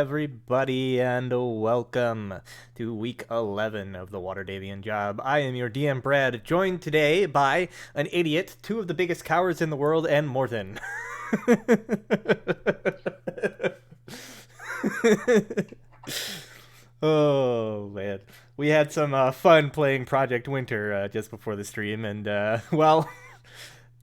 everybody, and welcome to week 11 of the Waterdhavian Job. I am your DM, Brad, joined today by an idiot, two of the biggest cowards in the world, and Morton. Oh, man. We had some fun playing Project Winter just before the stream, and, well...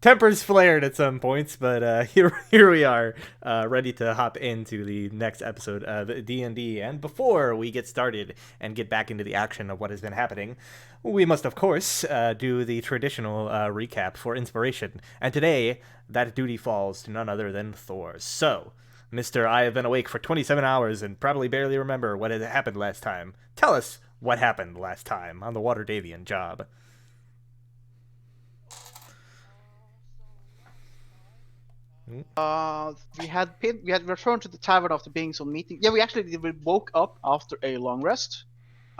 tempers flared at some points, but here we are, ready to hop into the next episode of D&D. And before we get started and get back into the action of what has been happening, we must, of course, do the traditional recap for inspiration. And today, that duty falls to none other than Thor. So, Mr. I have been awake for 27 hours and probably barely remember what had happened last time. Tell us what happened last time on the Waterdhavian Job. We had returned to the tavern after being some meeting. Yeah, we woke up after a long rest.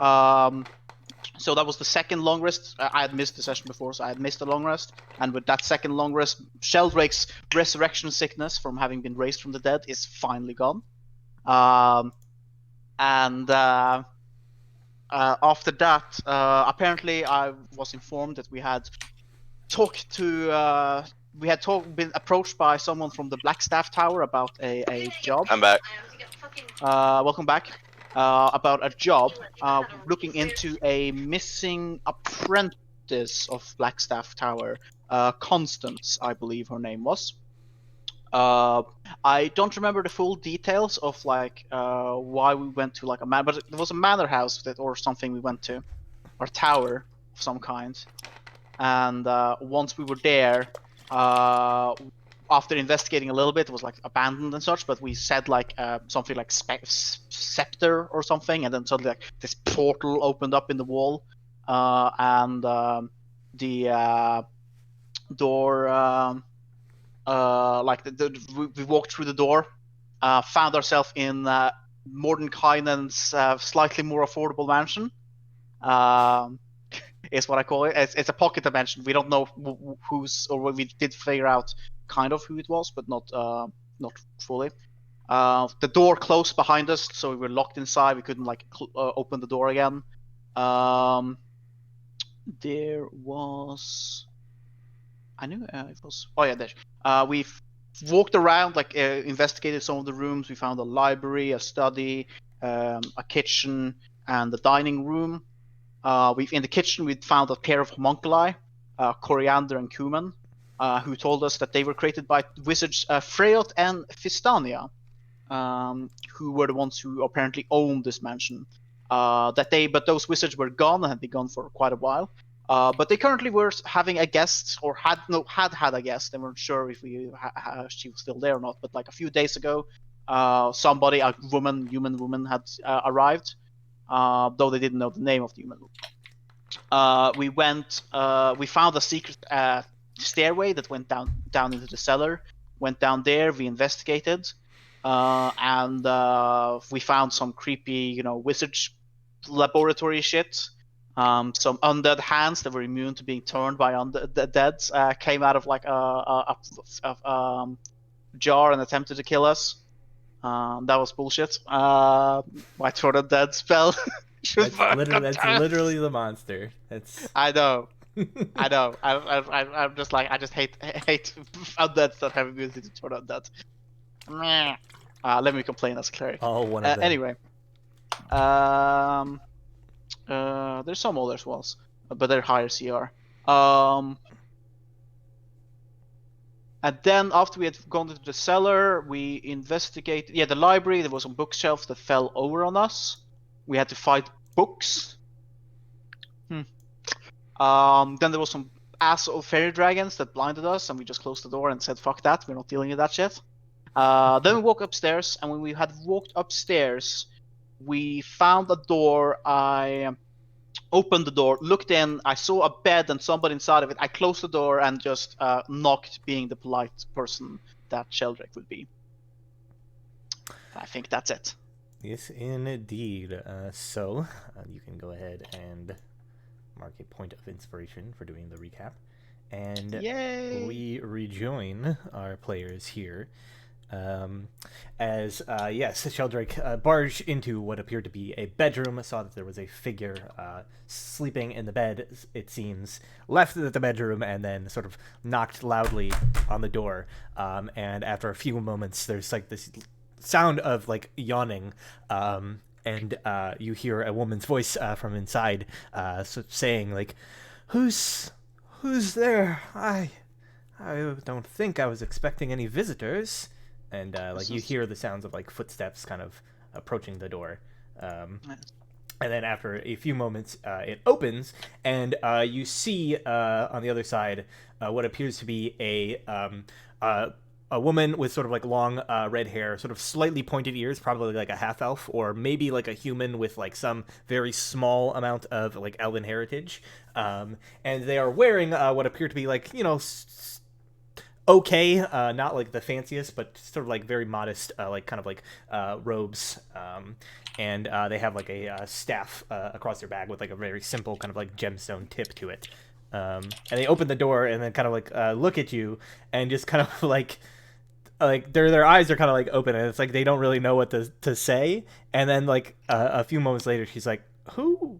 So that was the second long rest. I had missed the session before, so I had missed a long rest. And with that second long rest, Sheldrake's resurrection sickness from having been raised from the dead is finally gone. After that, apparently I was informed that we had been approached by someone from the Blackstaff Tower about a job. I'm back. Welcome back. About a job, looking into a missing apprentice of Blackstaff Tower, Constance, I believe her name was. I don't remember the full details of why we went to like a man, but it was a manor house or something we went to, or tower of some kind. And once we were there, after investigating a little bit, it was like abandoned and such. But we said like something like scepter or something, and then suddenly like this portal opened up in the wall, and the door, we walked through the door, found ourselves in Mordenkainen's slightly more affordable mansion. Is what I call it. It's a pocket dimension. We don't know who's, or we did figure out kind of who it was, but not fully. The door closed behind us, so we were locked inside. We couldn't open the door again. There was, I knew it was. Oh yeah, there. We walked around, investigated some of the rooms. We found a library, a study, a kitchen, and the dining room. In the kitchen, we found a pair of homunculi, Coriander and Cumin, who told us that they were created by wizards Freyot and Fistania, who were the ones who apparently owned this mansion. But those wizards were gone and had been gone for quite a while. But they currently were having a guest, or had a guest. They weren't sure if she was still there or not. But like a few days ago, a human woman had arrived. Though they didn't know the name of the human. We found a secret stairway that went down into the cellar. Went down there, we investigated, and we found some creepy, wizard laboratory shit. Some undead hands that were immune to being turned by the dead came out of like a jar and attempted to kill us. That was bullshit. My Turn Undead spell. That's literally the monster. I know. I'm just like, I just hate undeads that have ability to turn undead. Let me complain as a cleric. Oh, one of them. Anyway, there's some others ones, but they're higher CR. And then after we had gone into the cellar, we investigated. Yeah, the library. There was some bookshelves that fell over on us. We had to fight books. Then there was some asshole fairy dragons that blinded us, and we just closed the door and said, "Fuck that, we're not dealing with that shit." Then we walked upstairs, and when we had walked upstairs, we found a door. I opened the door, looked in, I saw a bed and somebody inside of it. I closed the door and just knocked, being the polite person that Sheldrake would be. I think that's it. Yes, indeed. So, you can go ahead and mark a point of inspiration for doing the recap. And Yay! we rejoin our players here Um, as yes, Sheldrake barged into what appeared to be a bedroom, saw that there was a figure sleeping in the bed, it seems, left the bedroom, and then sort of knocked loudly on the door. And after a few moments, there's like this sound of like yawning, and you hear a woman's voice from inside, saying like, "Who's there? I don't think I was expecting any visitors." And like you hear the sounds of like footsteps kind of approaching the door. And then after a few moments, it opens, and you see on the other side what appears to be a woman with sort of like long red hair, sort of slightly pointed ears, probably like a half elf, or maybe like a human with like some very small amount of like elven heritage. And they are wearing what appear to be like, okay, not like the fanciest, but sort of like very modest, like kind of like robes. And they have like a staff across their back with like a very simple kind of like gemstone tip to it. And they open the door and then kind of like look at you and just kind of like their eyes are kind of like open, and it's like they don't really know what to say. And then like a few moments later, she's like, "Who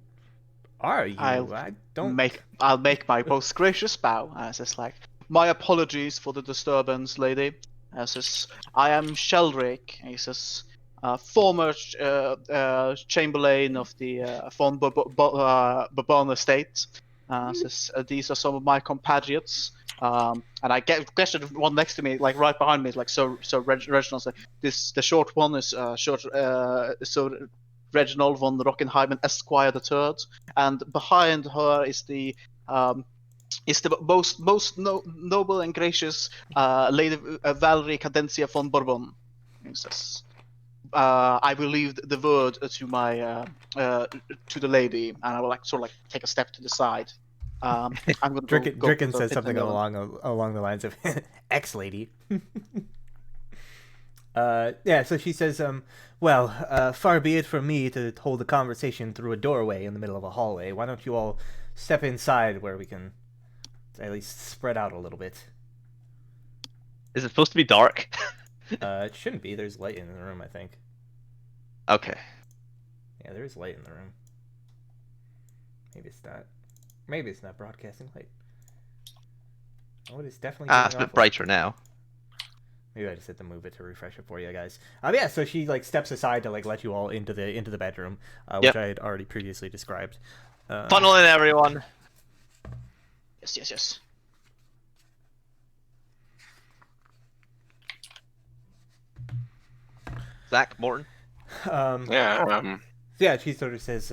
are I'll you? I don't." I'll make my most gracious bow. Says like, my apologies for the disturbance, lady. Says, I am Sheldrake. He says, former chamberlain of the von Bourbon estate. Says, these are some of my compatriots. And I guess the one next to me, like right behind me, is like Reginald's like this. The short one is Reginald von Rockenheimen Esquire the Third, and behind her is the most noble and gracious Lady Valerie Cadencia von Bourbon. He says, I will leave the word to my to the lady, and I will like sort of like take a step to the side. I'm gonna go Dricken put says the something thing on. along the lines of "ex lady." Yeah, so she says, well, far be it from me to hold a conversation through a doorway in the middle of a hallway. Why don't you all step inside where we can at least spread out a little bit? Is it supposed to be dark? It shouldn't be. There's light in the room, I think. Okay. Yeah, there is light in the room. Maybe it's not. Maybe it's not broadcasting light. Oh, it is definitely It's a giving bit off light. brighter now. Maybe I just had to move it to refresh it for you guys. Yeah, so she like steps aside to like let you all into the bedroom, which Yep. I had already previously described. Funnel in, everyone. Yes. Zach, Morton. Yeah, she sort of says,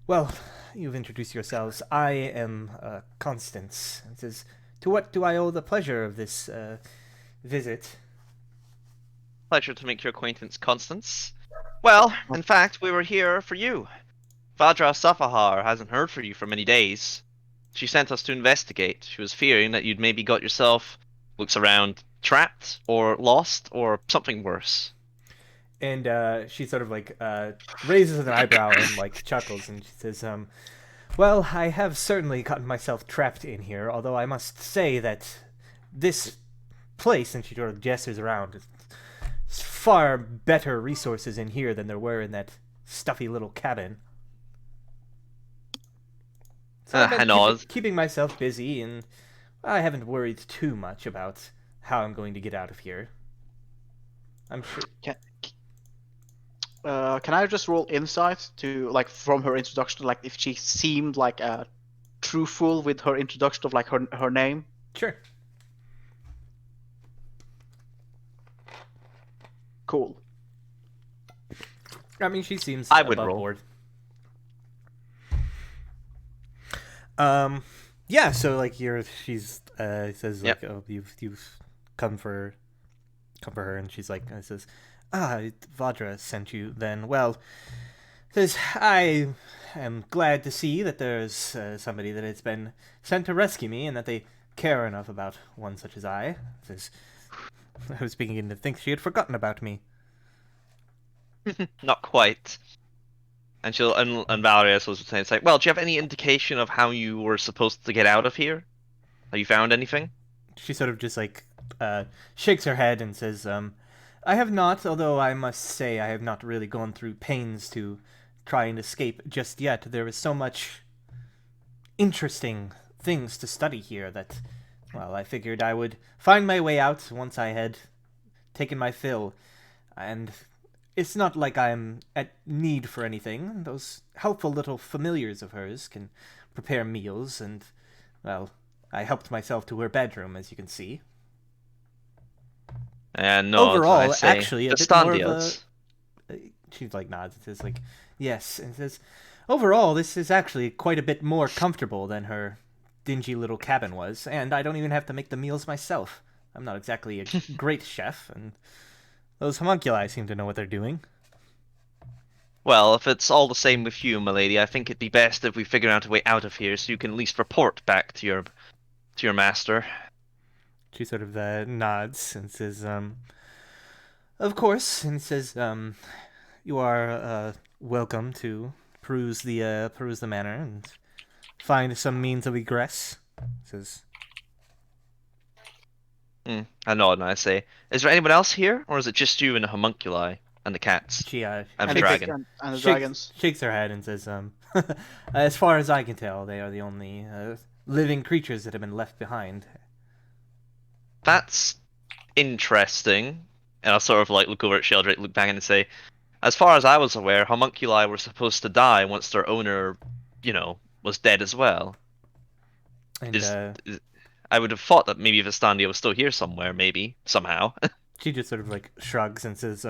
well, you've introduced yourselves. I am Constance. It says, to what do I owe the pleasure of this visit? Pleasure to make your acquaintance, Constance. Well, in fact, we were here for you. Vadra Safahar hasn't heard from you for many days. She sent us to investigate. She was fearing that you'd maybe got yourself, looks around, trapped, or lost, or something worse. And she sort of like raises an eyebrow and like chuckles, and she says, well, I have certainly gotten myself trapped in here, although I must say that this place, and she sort of gestures around, is far better resources in here than there were in that stuffy little cabin. So I've been keeping myself busy, and I haven't worried too much about how I'm going to get out of here. I'm sure. Can I just roll insight to like from her introduction, like if she seemed like truthful with her introduction of like her name? Sure. Cool. I mean, she seems I would above roll. board. Yeah. So like she's says like, Yep. oh, you've come for her, and she's like, says, Vadra sent you. Then well, says I am glad to see that there's somebody that has been sent to rescue me, and that they care enough about one such as I. Says I was beginning to think she had forgotten about me. Not quite. And Valeria was saying, it's like, well, do you have any indication of how you were supposed to get out of here? Have you found anything? She sort of just like shakes her head and says, I have not, although I must say I have not really gone through pains to try and escape just yet. There is so much interesting things to study here that, well, I figured I would find my way out once I had taken my fill. And it's not like I'm at need for anything. Those helpful little familiars of hers can prepare meals, and, well, I helped myself to her bedroom, as you can see. And no, Overall, I say, actually, a bit more of a... Standias. She's like nods and says, like, yes, and says, overall, this is actually quite a bit more comfortable than her dingy little cabin was, and I don't even have to make the meals myself. I'm not exactly a great chef, and those homunculi seem to know what they're doing. Well, if it's all the same with you, milady, I think it'd be best if we figure out a way out of here so you can at least report back to your master. She sort of nods and says, of course, and says, you are welcome to peruse the manor and find some means of egress. Says, I nod and I say, is there anyone else here, or is it just you and the homunculi and the cats she and And the the dragon? and the shakes, dragons. shakes her head and says, as far as I can tell, they are the only living creatures that have been left behind. That's interesting. And I'll sort of like look over at Sheldrake, look back and say, as far as I was aware, homunculi were supposed to die once their owner, was dead as well. And I would have thought that maybe Vestandia was still here somewhere, maybe, somehow. she just sort of like shrugs and says,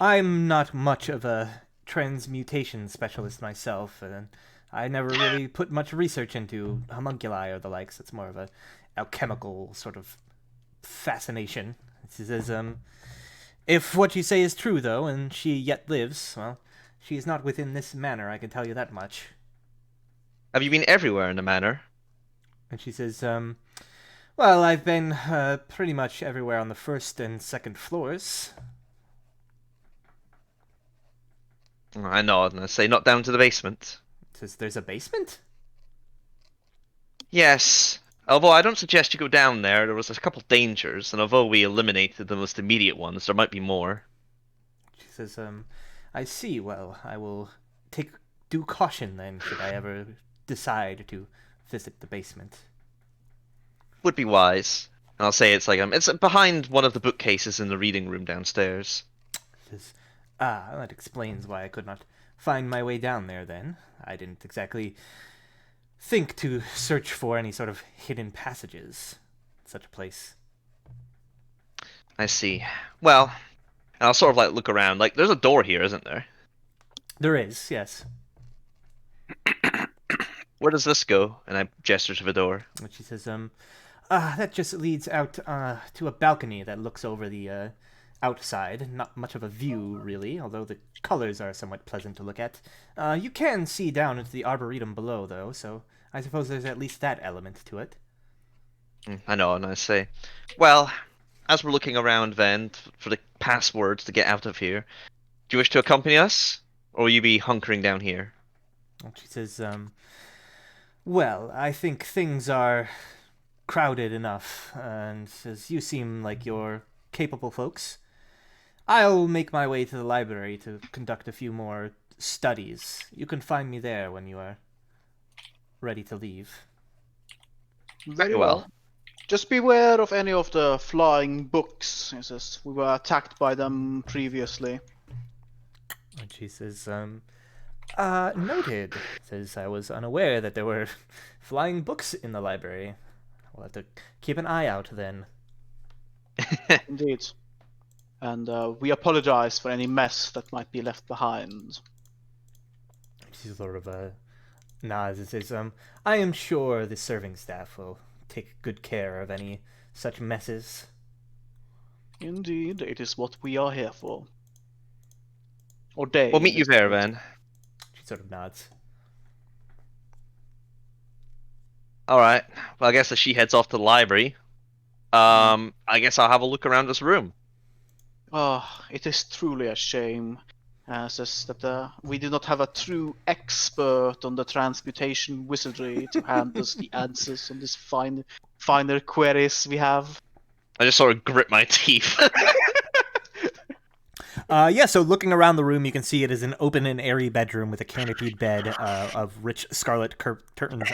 I'm not much of a transmutation specialist myself, and I never really put much research into homunculi or the likes. It's more of a alchemical sort of fascination. She says, if what you say is true, though, and she yet lives, well, she is not within this manor, I can tell you that much. Have you been everywhere in the manor? And she says, well, I've been pretty much everywhere on the first and second floors. I nod and I say, not down to the basement. Says, there's a basement? Yes. Although I don't suggest you go down there, there was a couple dangers, and although we eliminated the most immediate ones, there might be more. She says, I see. Well, I will take due caution then, should I ever decide to visit the basement. Would be wise. And I'll say it's behind one of the bookcases in the reading room downstairs. She says, that explains why I could not find my way down there then. I didn't exactly think to search for any sort of hidden passages in such a place. I see. Well, and I'll sort of like look around. Like, there's a door here, isn't there? There is, yes. Where does this go? And I gesture to the door. And she says, that just leads out to a balcony that looks over the outside. Not much of a view, really, although the colors are somewhat pleasant to look at. You can see down into the arboretum below, though, so I suppose there's at least that element to it. I know, and I say, well, as we're looking around then for the passwords to get out of here, do you wish to accompany us, or will you be hunkering down here? And she says, well, I think things are crowded enough, and as you seem like you're capable folks, I'll make my way to the library to conduct a few more studies. You can find me there when you are ready to leave. Very well. well. Just beware of any of the flying books. He says, we were attacked by them previously. And she says, noted. Says, I was unaware that there were flying books in the library. We'll have to keep an eye out then. Indeed. And we apologize for any mess that might be left behind. She sort of nods and says, I am sure the serving staff will take good care of any such messes. Indeed, it is what we are here for. Or they. We'll meet you there, then. She sort of nods. Alright, well, I guess as she heads off to the library, I guess I'll have a look around this room. Oh, it is truly a shame. Says that we do not have a true expert on the transmutation wizardry to hand us the answers on these finer queries we have. I just sort of grit my teeth. Yeah, so looking around the room, you can see it is an open and airy bedroom with a canopied bed of rich scarlet curtains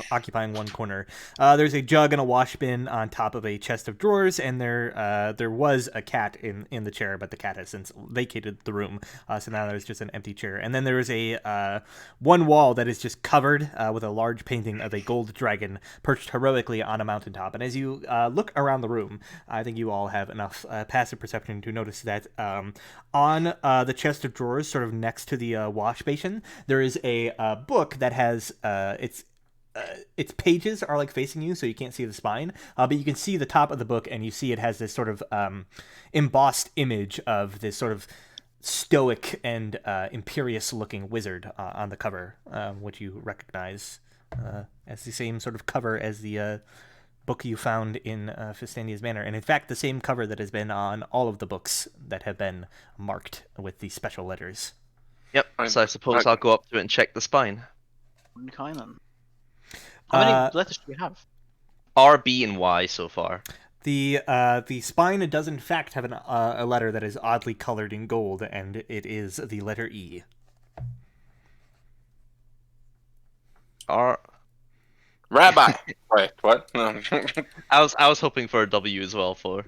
occupying one corner. There's a jug and a wash bin on top of a chest of drawers, and there was a cat in the chair, but the cat has since vacated the room, so now there's just an empty chair. And then there's a one wall that is just covered with a large painting of a gold dragon perched heroically on a mountaintop. And as you look around the room, I think you all have enough passive perception to notice that on the chest of drawers, sort of next to the wash basin, there is a book that has its pages are like facing you, so you can't see the spine, but you can see the top of the book, and you see it has this sort of embossed image of this sort of stoic and imperious-looking wizard on the cover, which you recognize as the same sort of cover as the book you found in Fistania's Manor, and in fact the same cover that has been on all of the books that have been marked with the special letters. Yep, so I suppose I'll go up to it and check the spine. Okay then. How many letters do you have? R, B, and Y so far. The spine does in fact have a letter that is oddly colored in gold, and it is the letter E. R. Rabbi. Wait, what? No. I was hoping for a W as well for.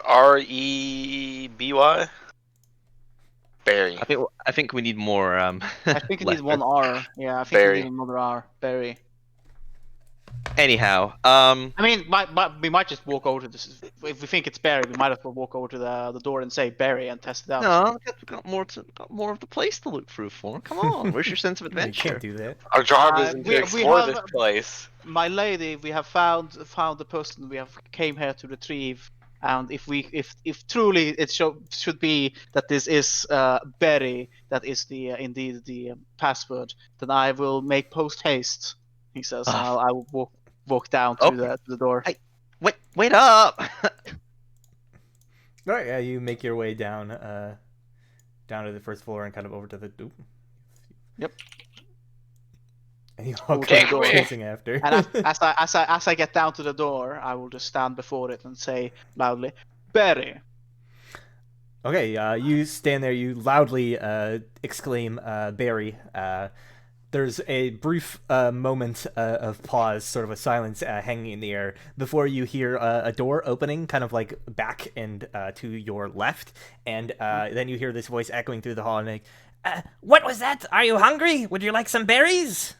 R-E-B-Y? Barry. I think we need more. I think it needs one R. Yeah, I think Barry. we need another R. Barry. Anyhow, I mean, we might just walk over to this. If we think it's Barry, we might as well walk over to the door and say Barry and test it out. no, we got more of the place to look through for. Come on, where's your sense of You adventure? can't do that. Our job isn't we to explore have- this place. My lady, we have found the person we have came here to retrieve, and if truly it should be that this is Barry, that is the indeed the password, then I will make post haste. He says, and I will walk down to the door. Wait up! All right, yeah, you make your way down to the first floor and kind of over to the. Yep. And you all Okay, come wait. chasing after. And as I get down to the door, I will just stand before it and say loudly, Barry. Okay, you stand there. You loudly exclaim, "Barry!" There's a brief moment of pause, sort of a silence hanging in the air, before you hear a door opening, kind of like back and to your left, and then you hear this voice echoing through the hall, and like, "What was that? Are you hungry? Would you like some berries?"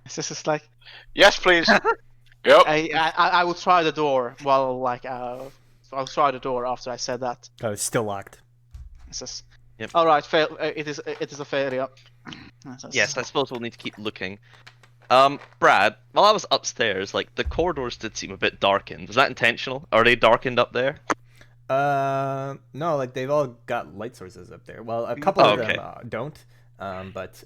It's just like Yes, please. Yep. I will try the door. Well, like I'll try the door after I said that. Oh, it's still locked. It's just, Yep. all right. It is a failure. Yes, I suppose we'll need to keep looking. Brad, while I was upstairs, like the corridors did seem a bit darkened. Was that intentional? Are they darkened up there? No, like they've all got light sources up there. Well, a couple of okay. them don't. But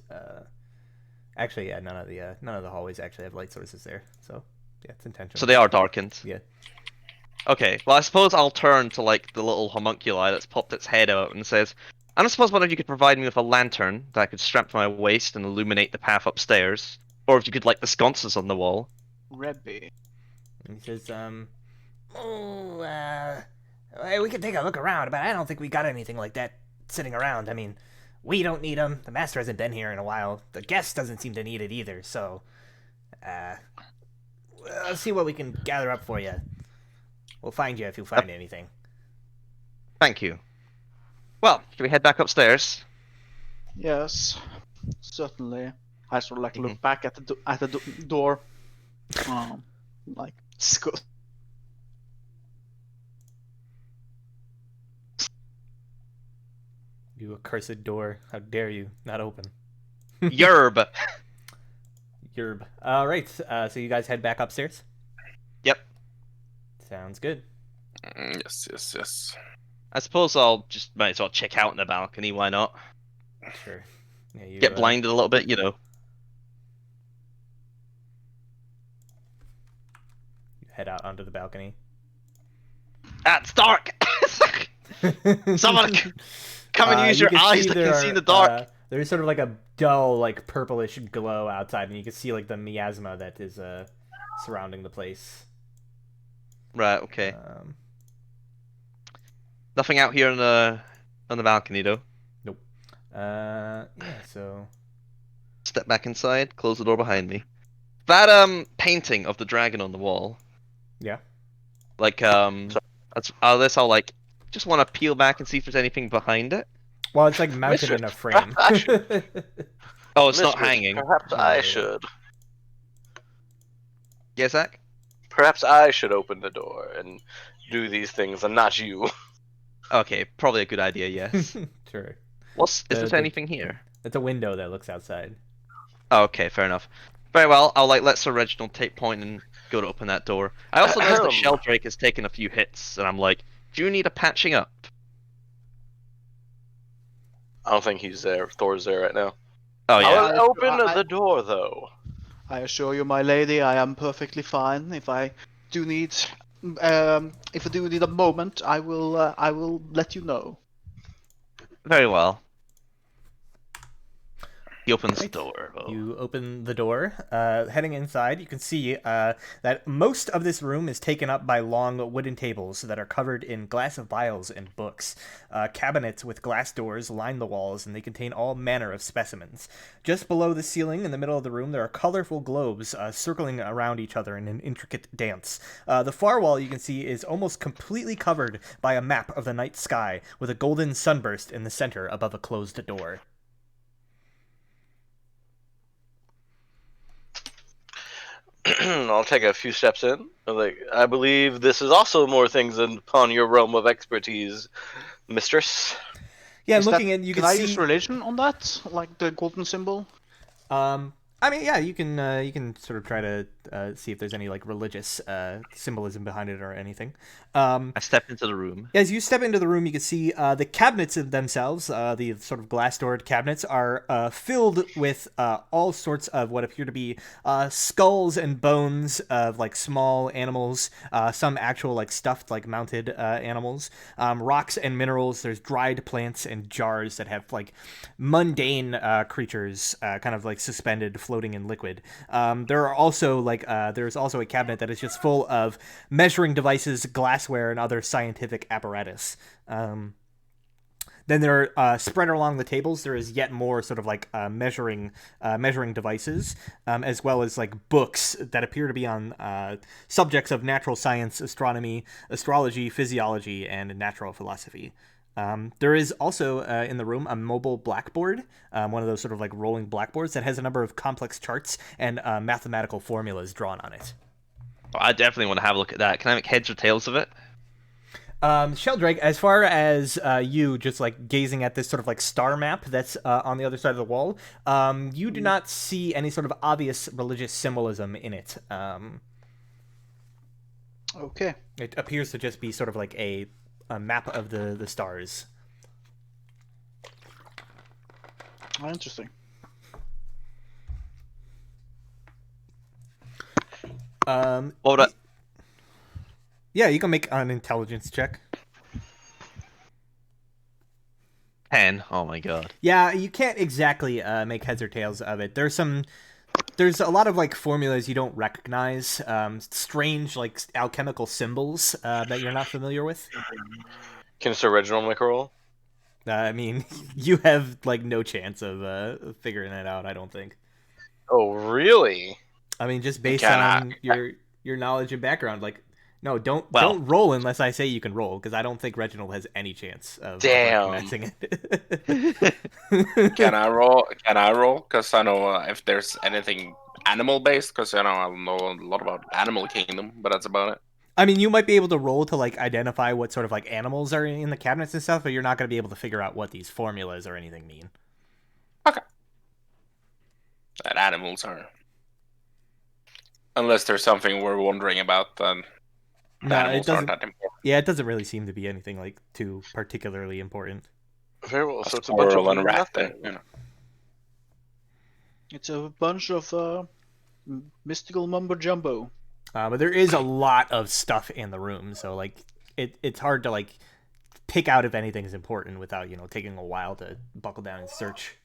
actually, yeah, none of the hallways actually have light sources there. So yeah, it's intentional. So they are darkened. Yeah. Okay, well I suppose I'll turn to like the little homunculi that's popped its head out and says, I don't suppose one of you could provide me with a lantern that I could strap to my waist and illuminate the path upstairs, or if you could light the sconces on the wall. Rebby. And he says, we could take a look around, but I don't think we got anything like that sitting around. I mean, we don't need them. The master hasn't been here in a while. The guest doesn't seem to need it either, so, let's see what we can gather up for you. We'll find you if you find anything. Thank you. Well, should we head back upstairs? Yes, certainly. I sort of like look back at the door, like You accursed door. How dare you not open? Yerb! Yerb. Alright, so you guys head back upstairs? Yep. Sounds good. Yes. I suppose I'll just might as well check out in the balcony, why not? Sure. Yeah, you Get blinded a little bit, you know. You head out onto the balcony. Ah, it's dark! Someone come and use you your can eyes see that there can see in the are, dark! There's sort of like a dull, like purplish glow outside, and you can see like the miasma that is surrounding the place. Right. Okay. Um, Nothing out here on the balcony though. nope. Yeah. So Step back inside. Close the door behind me. That painting of the dragon on the wall. yeah. Like this I'll like just want to peel back and see if there's anything behind it. Well, it's like mounted Mistress, in a frame. perhaps I should. Oh, it's not Mistress, hanging. Perhaps No, I yeah. should. Yeah, Zach? Perhaps I should open the door and do these things, and not you. Okay, probably a good idea. Yes. Sure. Is The- there the- anything here? It's a window that looks outside. Oh, okay, fair enough. Very well. I'll like let Sir Reginald take point and go to open that door. I also noticed that Sheldrake has taken a few hits, and I'm like, do you need a patching up? I don't think he's there. Thor's there right now. Oh yeah. I will open the door, though. I assure you, my lady, I am perfectly fine. If I do need, a moment, I will let you know. Very well. He opens the Right. door. Oh. You open the door. Heading inside, you can see that most of this room is taken up by long wooden tables that are covered in glass vials and books. Cabinets with glass doors line the walls, and they contain all manner of specimens. Just below the ceiling, in the middle of the room, there are colorful globes circling around each other in an intricate dance. The far wall, you can see, is almost completely covered by a map of the night sky, with a golden sunburst in the center above a closed door. I'll take a few steps in. Like, I believe this is also more things upon your realm of expertise, mistress. Yeah, Is looking that- at you can can I see. use religion on that, like the golden symbol? I mean, yeah, you can sort of try to see if there's any like religious symbolism behind it or anything. I step into the room. As you step into the room, you can see the cabinets of themselves, the sort of glass-doored cabinets, are filled with all sorts of what appear to be skulls and bones of like small animals, some actual like stuffed like mounted animals, rocks and minerals. There's dried plants and jars that have like mundane creatures kind of like suspended, floating in liquid. There are also like there's also a cabinet that is just full of measuring devices, glassware, and other scientific apparatus. Then there are spread along the tables. There is yet more sort of like measuring devices, as well as like books that appear to be on subjects of natural science, astronomy, astrology, physiology, and natural philosophy. There is also in the room a mobile blackboard, one of those sort of like rolling blackboards that has a number of complex charts and mathematical formulas drawn on it. Oh, I definitely want to have a look at that. Can I make heads or tails of it? Sheldrake, as far as you just like gazing at this sort of like star map that's on the other side of the wall, you do not see any sort of obvious religious symbolism in it. Okay. It appears to just be sort of like a map of the stars. Oh, interesting. What would I... Yeah, you can make an intelligence check. 10. Oh my god. Yeah, you can't exactly make heads or tails of it. There's a lot of like formulas you don't recognize, strange like alchemical symbols that you're not familiar with. Can Sir Reginald make a roll? I mean, you have like no chance of figuring that out. I don't think. Oh, really? I mean, just based Can on your knowledge and background, like, no, don't Well- don't roll unless I say you can roll, because I don't think Reginald has any chance of Damn. recognizing it. Can I roll? Can I roll? Because I know if there's anything animal based. Because I know a lot about Animal Kingdom, but that's about it. I mean, you might be able to roll to like identify what sort of like animals are in the cabinets and stuff, but you're not going to be able to figure out what these formulas or anything mean. Okay. That animals are. Unless there's something we're wondering about, then the No, it animals aren't doesn't. that important. Yeah, it doesn't really seem to be anything like too particularly important. Very well. So So it's a bunch of squirrel and rat nothing. then, It's a bunch of mystical mumbo jumbo. But there is a lot of stuff in the room, so like it's hard to like pick out if anything's important without taking a while to buckle down and search.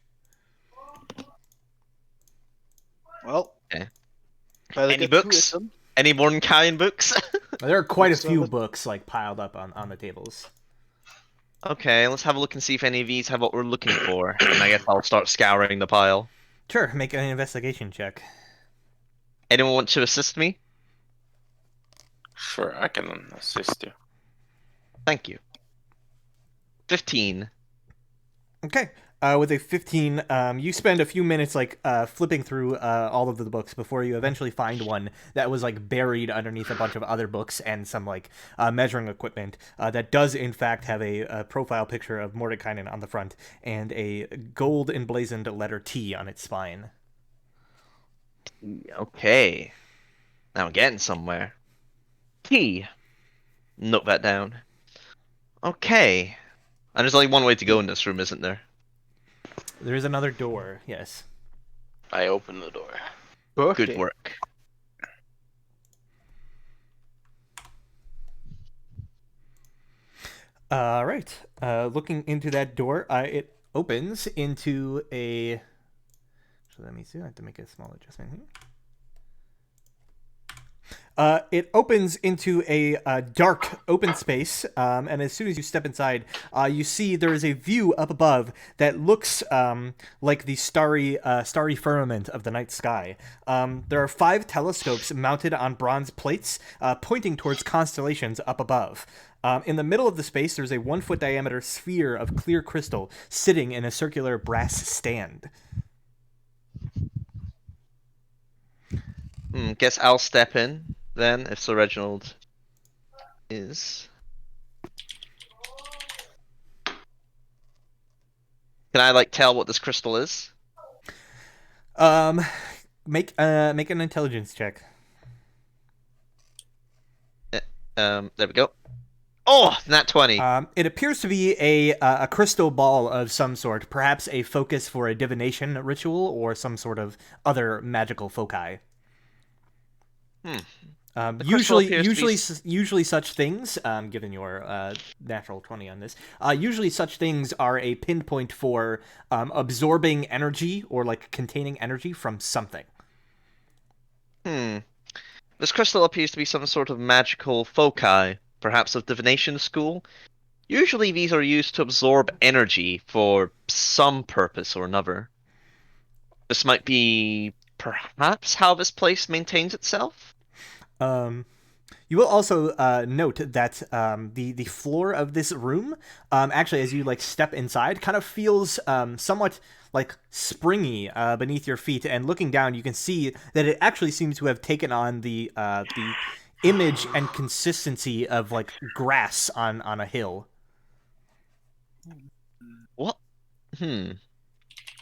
Well, Okay. better Any get to books? it then. Any Mordenkainen books? There are quite a So few let's- books like piled up on the tables. Okay, let's have a look and see if any of these have what we're looking for. And I guess I'll start scouring the pile. Sure, make an investigation check. Anyone want to assist me? Sure, I can assist you. Thank you. 15. Okay. With a 15, you spend a few minutes like flipping through all of the books before you eventually find one that was like buried underneath a bunch of other books and some like measuring equipment that does in fact have a profile picture of Mordekainen on the front and a gold emblazoned letter T on its spine. Okay. Now I'm getting somewhere. T. Note that down. Okay. And there's only one way to go in this room, isn't there? There is another door, yes. I open the door. Birthday. Good work. All right. Looking into that door, it opens into a. So let me see. I have to make a small adjustment here. It opens into a dark open space, and as soon as you step inside, you see there is a view up above that looks like the starry firmament of the night sky. There are 5 telescopes mounted on bronze plates, pointing towards constellations up above. In the middle of the space, there's a 1-foot diameter sphere of clear crystal sitting in a circular brass stand. Guess I'll step in then, if Sir Reginald is. Can I like tell what this crystal is? Make an intelligence check. There we go. Oh, nat 20. It appears to be a crystal ball of some sort, perhaps a focus for a divination ritual or some sort of other magical foci. Usually such things, given your natural 20 on this, usually such things are a pinpoint for absorbing energy or like containing energy from something. This crystal appears to be some sort of magical foci, perhaps of divination school. Usually these are used to absorb energy for some purpose or another. This might be perhaps how this place maintains itself? You will also note that the floor of this room, actually, as you like step inside, kind of feels somewhat like springy beneath your feet. And looking down, you can see that it actually seems to have taken on the image and consistency of like grass on a hill. What?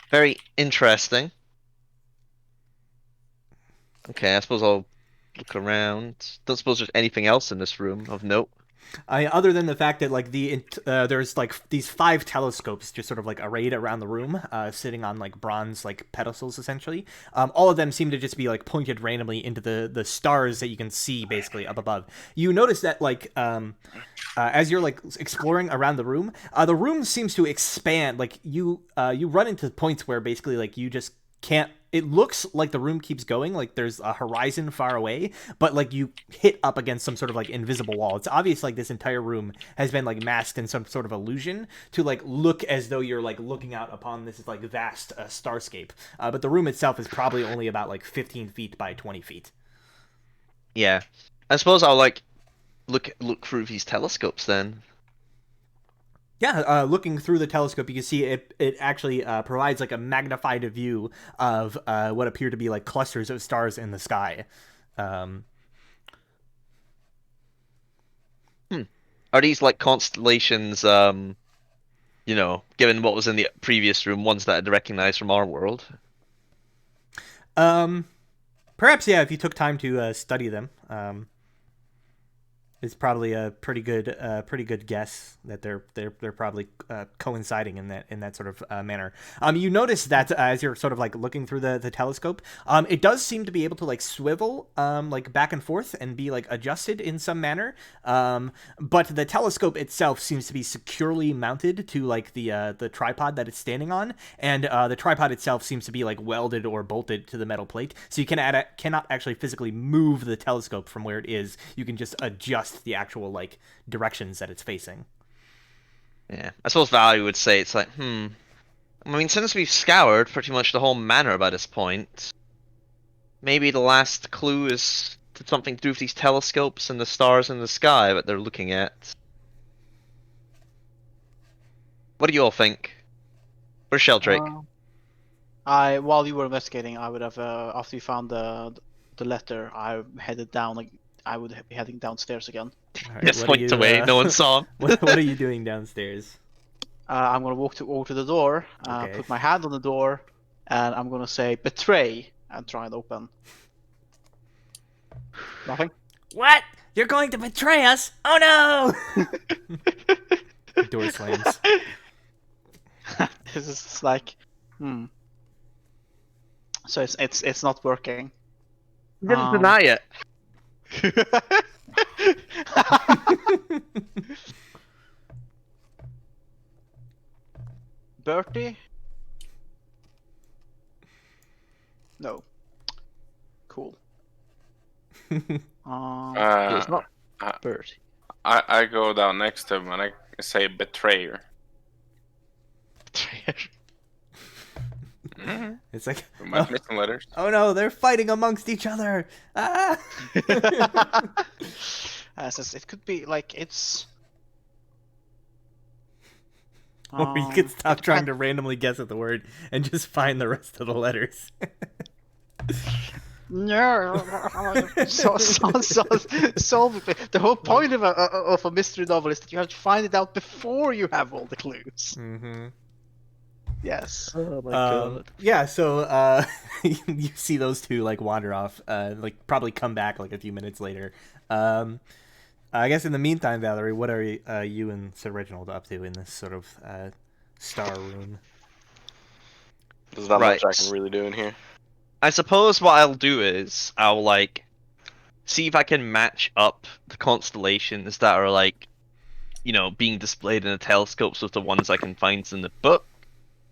Very interesting. Okay, I suppose I'll look around. Don't suppose there's anything else in this room of note. Other than the fact that like there's like these 5 telescopes just sort of like arrayed around the room, sitting on like bronze like pedestals essentially. All of them seem to just be like pointed randomly into the stars that you can see basically up above. You notice that like as you're like exploring around the room seems to expand. Like you run into points where basically like you just can't. It looks like the room keeps going, like there's a horizon far away, but like you hit up against some sort of like invisible wall. It's obvious like this entire room has been like masked in some sort of illusion to like look as though you're like looking out upon this like vast starscape. But the room itself is probably only about like 15 feet by 20 feet. Yeah. I suppose I'll like look through these telescopes then. Yeah, looking through the telescope, you can see it actually provides like a magnified view of what appear to be like clusters of stars in the sky. Are these like constellations, given what was in the previous room, ones that I'd recognize from our world? Perhaps, yeah, if you took time to study them. It's probably a pretty good guess that they're probably coinciding in that sort of manner. You notice that as you're sort of like looking through the telescope, it does seem to be able to like swivel like back and forth and be like adjusted in some manner. But the telescope itself seems to be securely mounted to like the tripod that it's standing on, and the tripod itself seems to be like welded or bolted to the metal plate, so you cannot actually physically move the telescope from where it is. You can just adjust the actual like directions that it's facing. Yeah, I suppose Valerie would say it's like, I mean, since we've scoured pretty much the whole manor by this point, maybe the last clue is something to do with these telescopes and the stars in the sky that they're looking at. What do you all think? Where's Sheldrake? While you were investigating, I would have after you found the letter, I headed down. Like I would be heading downstairs again. All right, Just what are went you, away. No one saw him. what are you doing downstairs? I'm gonna walk over to the door, Okay. put my hand on the door, and I'm gonna say betray and try and open. Nothing. What? You're going to betray us? Oh no! Door slams. This is just like, So it's not working. You didn't deny it. Bertie? No. Cool. It's not Bertie. I go down next to him and I say betrayer. It's like, We might miss some letters. oh no, they're fighting amongst each other. Ah! It could be like it's. Or you could stop trying to randomly guess at the word and just find the rest of the letters. No, solve it. The whole point of a mystery novel is that you have to find it out before you have all the clues. Mm-hmm. Yes. Oh my god. Yeah, so you see those two like wander off, like probably come back like a few minutes later. I guess in the meantime, Valerie, what are you and Sir Reginald up to in this sort of star room? There's not Right. much I can really do in here. I suppose what I'll do is I'll like see if I can match up the constellations that are like, being displayed in the telescopes with the ones I can find in the book.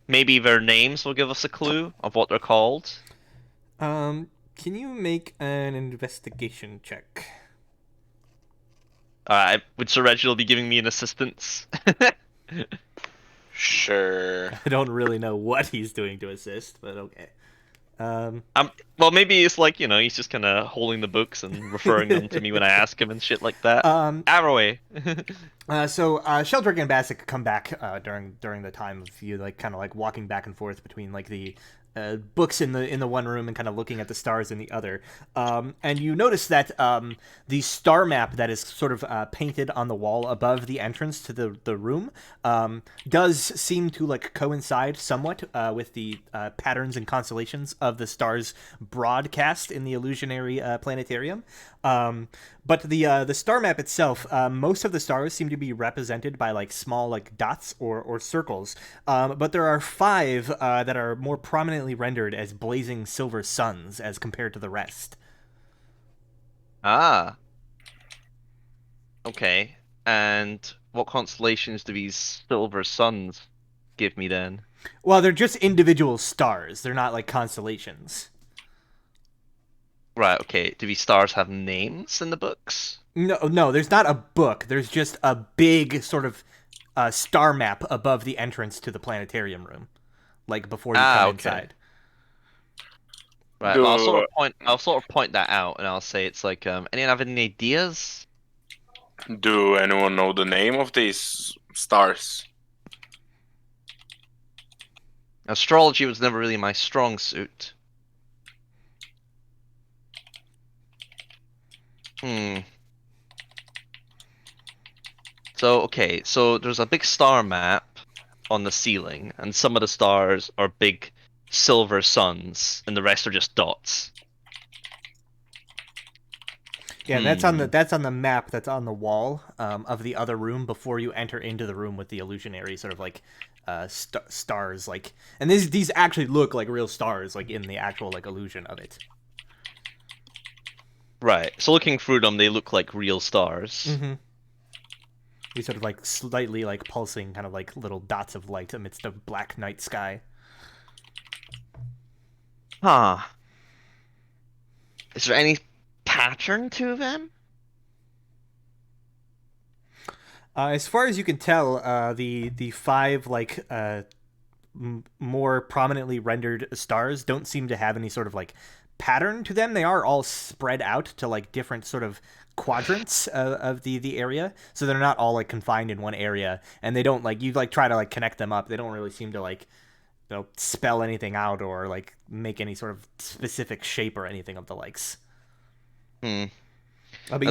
Maybe their names will give us a clue of what they're called. Can you make an investigation check? Would Sir Reginald be giving me an assistance? Sure. I don't really know what he's doing to assist, but okay. Well, maybe it's like, he's just kind of holding the books and referring them to me when I ask him and shit like that. Arroway. So Sheldrake and Bassick come back during the time of you like kind of like walking back and forth between like the books in the one room and kind of looking at the stars in the other. And you notice that the star map that is sort of painted on the wall above the entrance to the room does seem to like coincide somewhat with the patterns and constellations of the stars broadcast in the illusionary planetarium. But the star map itself, most of the stars seem to be represented by like small like dots or circles. But there are 5 that are more prominently rendered as blazing silver suns as compared to the rest. Ah. Okay. And what constellations do these silver suns give me then? Well, they're just individual stars. They're not like constellations. Right, okay. Do these stars have names in the books? No, there's not a book. There's just a big sort of star map above the entrance to the planetarium room, like before you come inside. Right, Do- well, I'll sort of point that out, and I'll say it's like, anyone have any ideas? Do anyone know the name of these stars? Astrology was never really my strong suit. So there's a big star map on the ceiling, and some of the stars are big silver suns, and the rest are just dots. Yeah, and that's on the map that's on the wall of the other room before you enter into the room with the illusionary sort of like stars, like, and these actually look like real stars, like in the actual like illusion of it. Right. So looking through them, they look like real stars. Mm-hmm. These sort of like slightly like pulsing, kind of like little dots of light amidst a black night sky. Huh. Is there any pattern to them? As far as you can tell, the five like more prominently rendered stars don't seem to have any sort of like pattern to them. They are all spread out to like different sort of quadrants of the area, so they're not all like confined in one area. And they don't like, you like try to like connect them up. They don't really seem to like, you know, spell anything out or like make any sort of specific shape or anything of the likes. But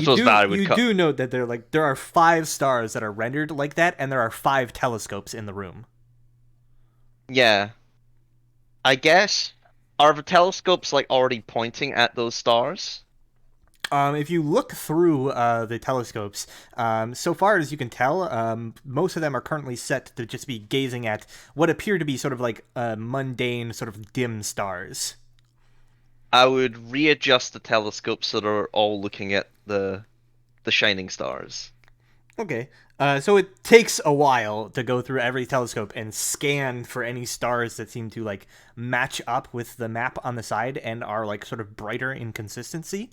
you do note that there are 5 stars that are rendered like that, and there are 5 telescopes in the room. Yeah. I guess, are the telescopes like already pointing at those stars? If you look through the telescopes, so far as you can tell, most of them are currently set to just be gazing at what appear to be sort of like mundane, sort of dim stars. I would readjust the telescopes so they're all looking at the shining stars. Okay. So it takes a while to go through every telescope and scan for any stars that seem to like match up with the map on the side and are like sort of brighter in consistency.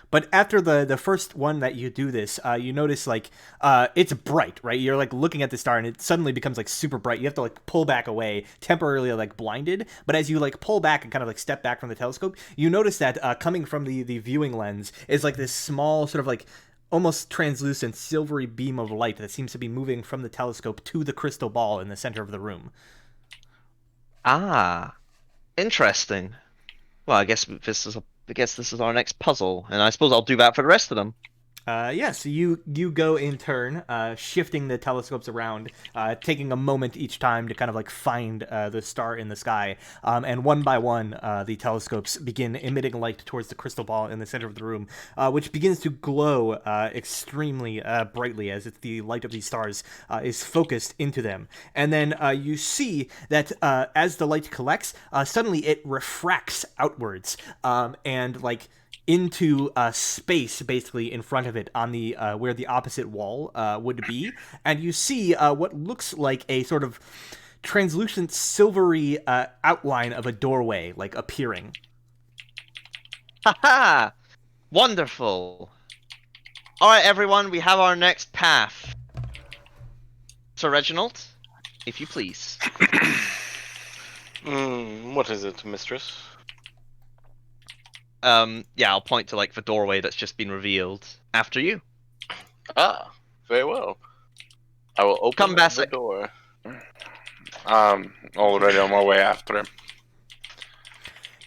But after the first one that you do this, you notice like it's bright, right? You're like looking at the star and it suddenly becomes like super bright. You have to like pull back away, temporarily like blinded. But as you like pull back and kind of like step back from the telescope, you notice that coming from the viewing lens is like this small sort of like almost translucent silvery beam of light that seems to be moving from the telescope to the crystal ball in the center of the room. Ah, interesting. Well, I guess this is our next puzzle, and I suppose I'll do that for the rest of them. So you go in turn, shifting the telescopes around, taking a moment each time to kind of like find the star in the sky. And one by one, the telescopes begin emitting light towards the crystal ball in the center of the room, which begins to glow extremely brightly as the light of these stars is focused into them. And then you see that as the light collects, suddenly it refracts outwards, and like into space basically in front of it on the where the opposite wall would be, and you see what looks like a sort of translucent silvery outline of a doorway like appearing. Haha! Wonderful! Alright everyone, we have our next path. Sir Reginald, if you please. What is it, mistress? Yeah, I'll point to like the doorway that's just been revealed. After you. Ah, very well. I will open the door. Already on my way after him.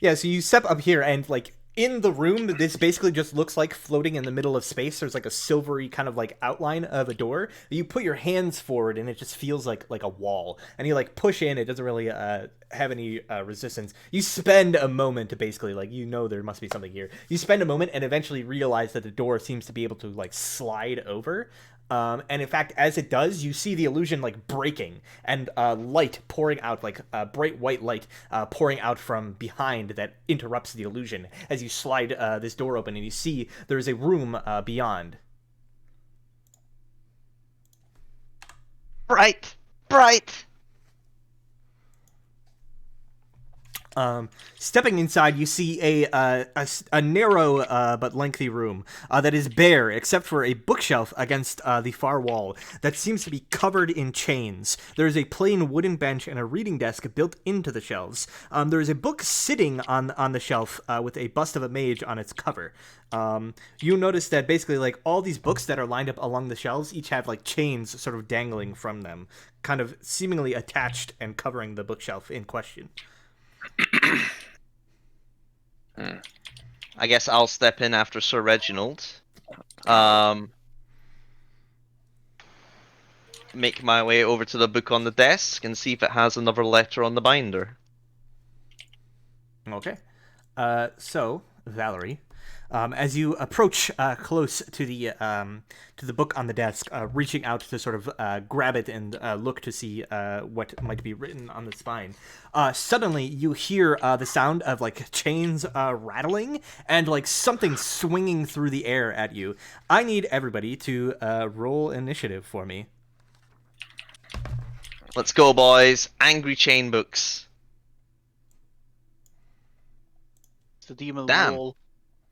Yeah, so you step up here and like in the room, this basically just looks like floating in the middle of space. There's like a silvery kind of like outline of a door. You put your hands forward and it just feels like a wall. And you like push in, it doesn't really have any resistance. You spend a moment to basically like, you know, there must be something here. You spend a moment and eventually realize that the door seems to be able to like slide over. And in fact, as it does, you see the illusion like breaking and light pouring out, like bright white light pouring out from behind that interrupts the illusion as you slide this door open and you see there is a room beyond. Bright! Bright! Stepping inside, you see a narrow but lengthy room that is bare except for a bookshelf against the far wall that seems to be covered in chains. There is a plain wooden bench and a reading desk built into the shelves. There is a book sitting on the shelf with a bust of a mage on its cover. You notice that basically like all these books that are lined up along the shelves each have like chains sort of dangling from them, kind of seemingly attached and covering the bookshelf in question. I guess I'll step in after Sir Reginald. Make my way over to the book on the desk and see if it has another letter on the binder. Okay. So, Valerie, As you approach close to the book on the desk, reaching out to sort of grab it and look to see what might be written on the spine, suddenly you hear the sound of like chains rattling and like something swinging through the air at you. I need everybody to roll initiative for me. Let's go, boys. Angry chain books. It's the demon Damn. wall.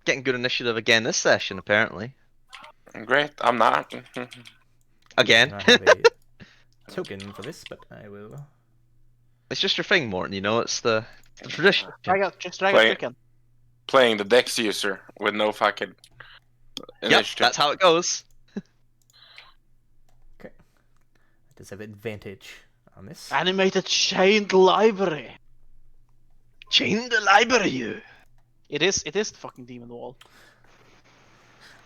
Getting good initiative again this session, apparently. Great, I'm not. Again. I have a token for this, but I will. It's just your thing, Morton, you know, it's the tradition. Just drag a Play- chicken. Playing the Dex user with no fucking Yep, initiative. that's how it goes. Okay. It does have advantage on this. Animated chained library. Chain the library, you. It is the fucking demon wall.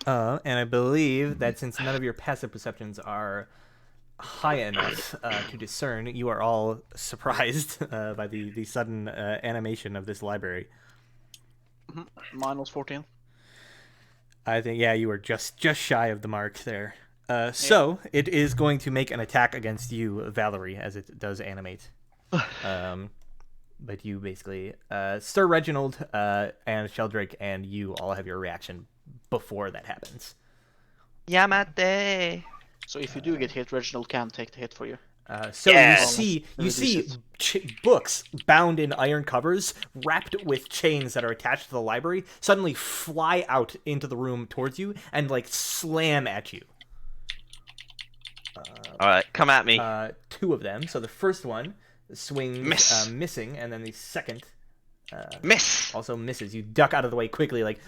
And I believe that since none of your passive perceptions are high enough to discern, you are all surprised by the sudden animation of this library. Mine was 14. I think, yeah, you were just shy of the mark there. So it is going to make an attack against you, Valerie, as it does animate. But you basically, Sir Reginald and Sheldrake and you all have your reaction before that happens. Yamate. So if you do get hit, Reginald can take the hit for you. So Yes! you see books bound in iron covers, wrapped with chains that are attached to the library, suddenly fly out into the room towards you and like slam at you. All right, come at me. Two of them. So the first one swings missing, and then the second Miss. also misses. You duck out of the way quickly, like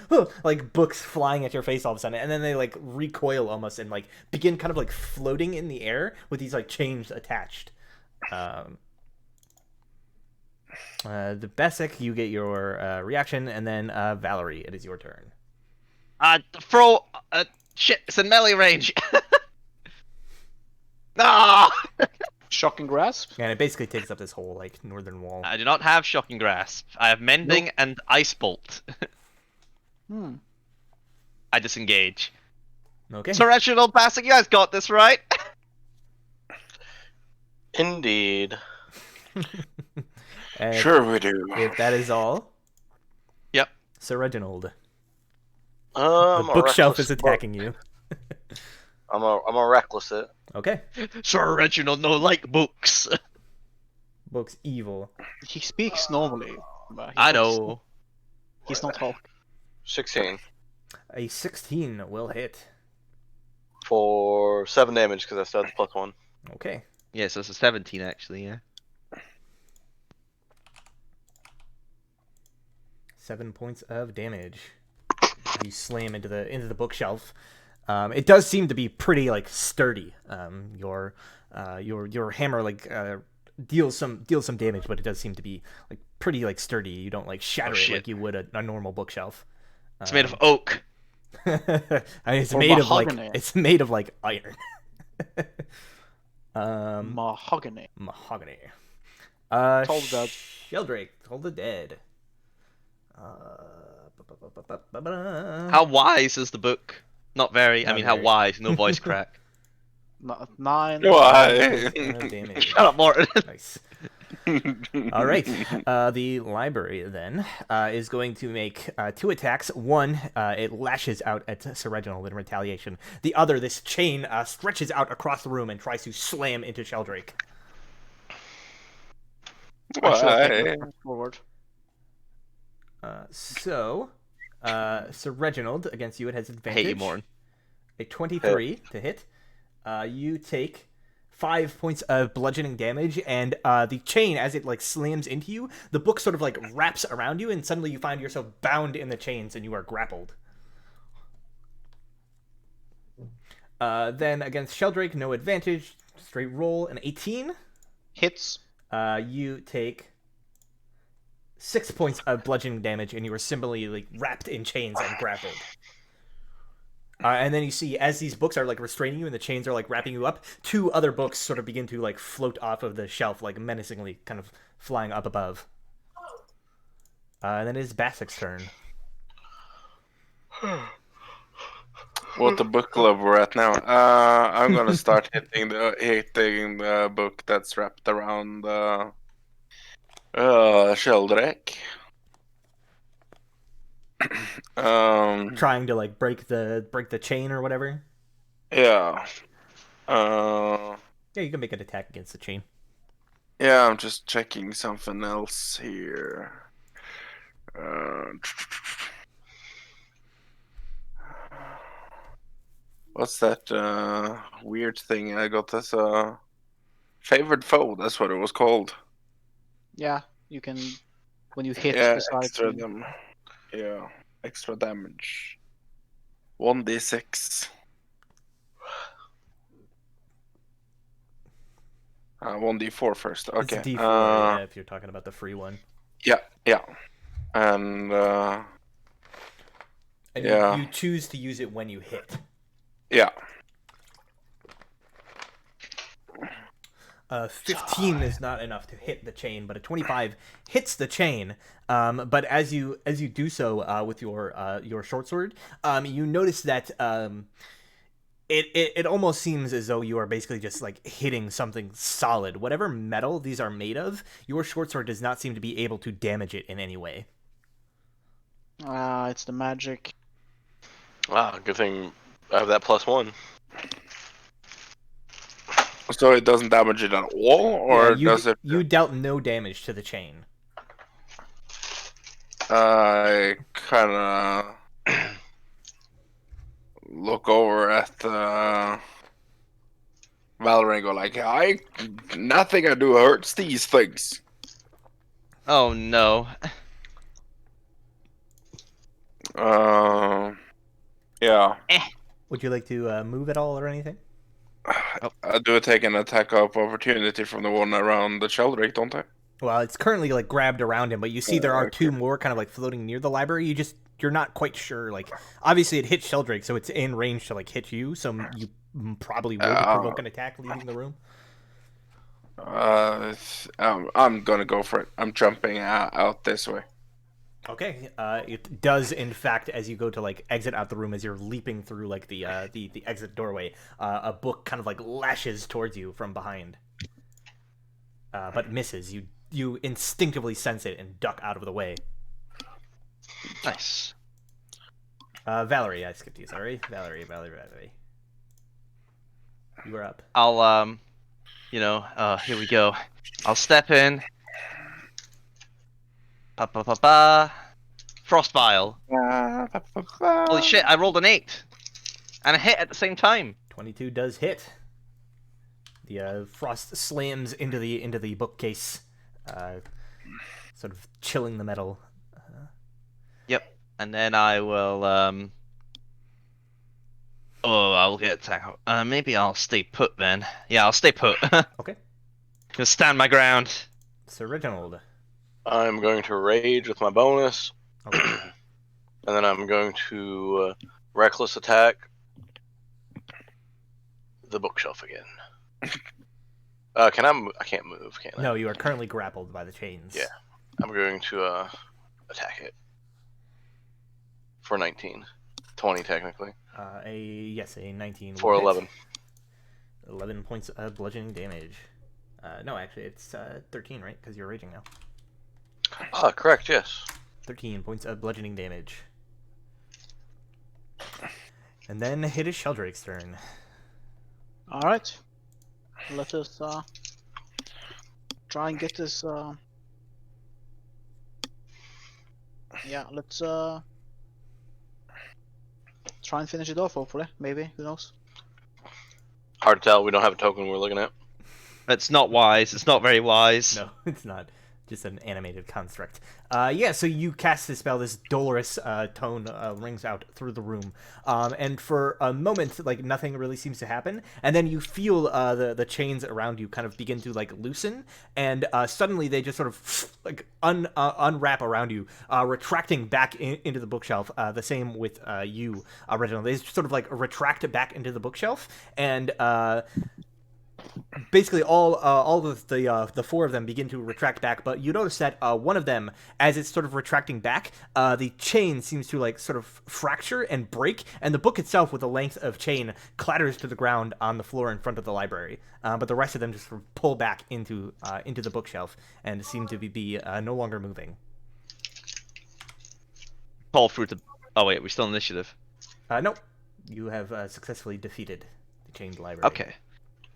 books flying at your face all of a sudden, and then they like recoil almost and like begin kind of like floating in the air with these like chains attached. The Bessic, you get your reaction, and then Valerie, it is your turn. Throw. Shit, it's in melee range. Ah! Shocking grasp. And it basically takes up this whole like northern wall. I do not have shocking grasp. I have mending and ice bolt. I disengage. Okay. Sir Reginald Bassick, you guys got this right. Indeed. And Sure we do. if that is all, Yep. Sir Reginald, I'm the a bookshelf reckless is attacking you. I'm a reckless it. Okay. Sir Reginald no like books. Book's evil. He speaks normally. But I know. He's not Hulk. 16 A 16 will hit. for 7 damage because I still had the +1. Okay. Yeah, so it's a 17 actually, yeah. 7 points of damage. You slam into the bookshelf. It does seem to be pretty like sturdy. Your hammer like deals some damage, but it does seem to be like pretty like sturdy. You don't like shatter it like you would a normal bookshelf. It's made of oak. I mean, it's Or made of mahogany. iron. Mahogany. Mahogany. Toll the Dead. Sheldrake, Toll the Dead. How wise is the book? Not very. I Not mean, how very. wise? No voice crack. 9. Why? Damage. Shut up, Morton. Nice. All right. The library then is going to make 2 attacks. One, it lashes out at Sir Reginald in retaliation. The other, this chain stretches out across the room and tries to slam into Sheldrake. Why? Forward. So, Sir Reginald, against you, it has I advantage. hate you, Morton. A 23 to hit. You take 5 points of bludgeoning damage, and the chain, as it like slams into you, the book sort of like wraps around you, and suddenly you find yourself bound in the chains, and you are grappled. Then against Sheldrake, no advantage. Straight roll, an 18. Hits. You take 6 points of bludgeoning damage, and you are similarly like wrapped in chains and grappled. And then you see, as these books are like restraining you and the chains are like wrapping you up, 2 other books sort of begin to like float off of the shelf, like menacingly, kind of flying up above. And then it is Bassic's turn. What the book club we're at now? I'm gonna start hitting the book that's wrapped around the Sheldrake. Trying to like break the chain or whatever. Yeah. Yeah, you can make an attack against the chain. Yeah, I'm just checking something else here. What's that weird thing I got as a favored foe? That's what it was called. Yeah, you can when you hit Yeah, decide extra to. them. Yeah, extra damage. 1d6. 1d4 first. Okay. It's D4, yeah, if you're talking about the free one. Yeah, yeah. And And yeah. you choose to use it when you hit. Yeah. 15 is not enough to hit the chain, but a 25 hits the chain. But as you do so with your short sword, you notice that it almost seems as though you are basically just like hitting something solid. Whatever metal these are made of, your short sword does not seem to be able to damage it in any way. It's the magic. Ah, good thing I have that +1. So it doesn't damage it at all, or does it? You dealt no damage to the chain. I kind of look over at Valerie and go like, nothing I do hurts these things. Oh no. Yeah. Would you like to move at all or anything? I do take an attack of opportunity from the one around the Sheldrake, don't I? Well, it's currently like grabbed around him, but you see there are Okay. two more kind of like floating near the library. You're not quite sure. Like, obviously it hit Sheldrake, so it's in range to like hit you. So you probably would provoke an attack leaving the room. I'm gonna go for it. I'm jumping out this way. Okay. It does in fact, as you go to like exit out the room, as you're leaping through like the exit doorway, a book kind of like lashes towards you from behind, but misses. You instinctively sense it and duck out of the way. Nice. Valerie, I skipped you. Sorry, Valerie. You are up. I'll here we go. I'll step in. Frostbile. Holy shit, I rolled an 8. And a hit at the same time. 22 does hit. The frost slams into the bookcase, sort of chilling the metal. Yep. And then I will I'll get attack. Maybe I'll stay put then. Yeah, I'll stay put. Okay. Gonna stand my ground. Sir Reginald. I'm going to rage with my bonus, Okay. and then I'm going to reckless attack the bookshelf again. Can I can't move, can I? No, you are currently grappled by the chains. Yeah. I'm going to attack it for 19. 20 technically. A 19. For will hit. 11. 11 points of bludgeoning damage. No, actually, it's 13, right? Because you're raging now. Ah, correct, yes. 13 points of bludgeoning damage. And then it is Sheldrake's turn. All right. Let us try and get this. Yeah, let's try and finish it off. Hopefully, maybe. Who knows? Hard to tell. We don't have a token we're looking at. It's not wise. It's not very wise. No, it's not. Just an animated construct. Yeah, so you cast this spell. This dolorous tone rings out through the room, and for a moment, like nothing really seems to happen, and then you feel the chains around you kind of begin to like loosen, and suddenly they just sort of like unwrap around you, retracting back into the bookshelf. The same with you, Reginald. They sort of like retract back into the bookshelf, and basically all of the four of them begin to retract back, but you notice that one of them, as it's sort of retracting back, the chain seems to like sort of fracture and break, and the book itself, with a length of chain, clatters to the ground on the floor in front of the library. But the rest of them just sort of pull back into the bookshelf and seem to be no longer moving. Call through to. Oh wait, we're still in initiative. Nope, you have successfully defeated the chained library. Okay.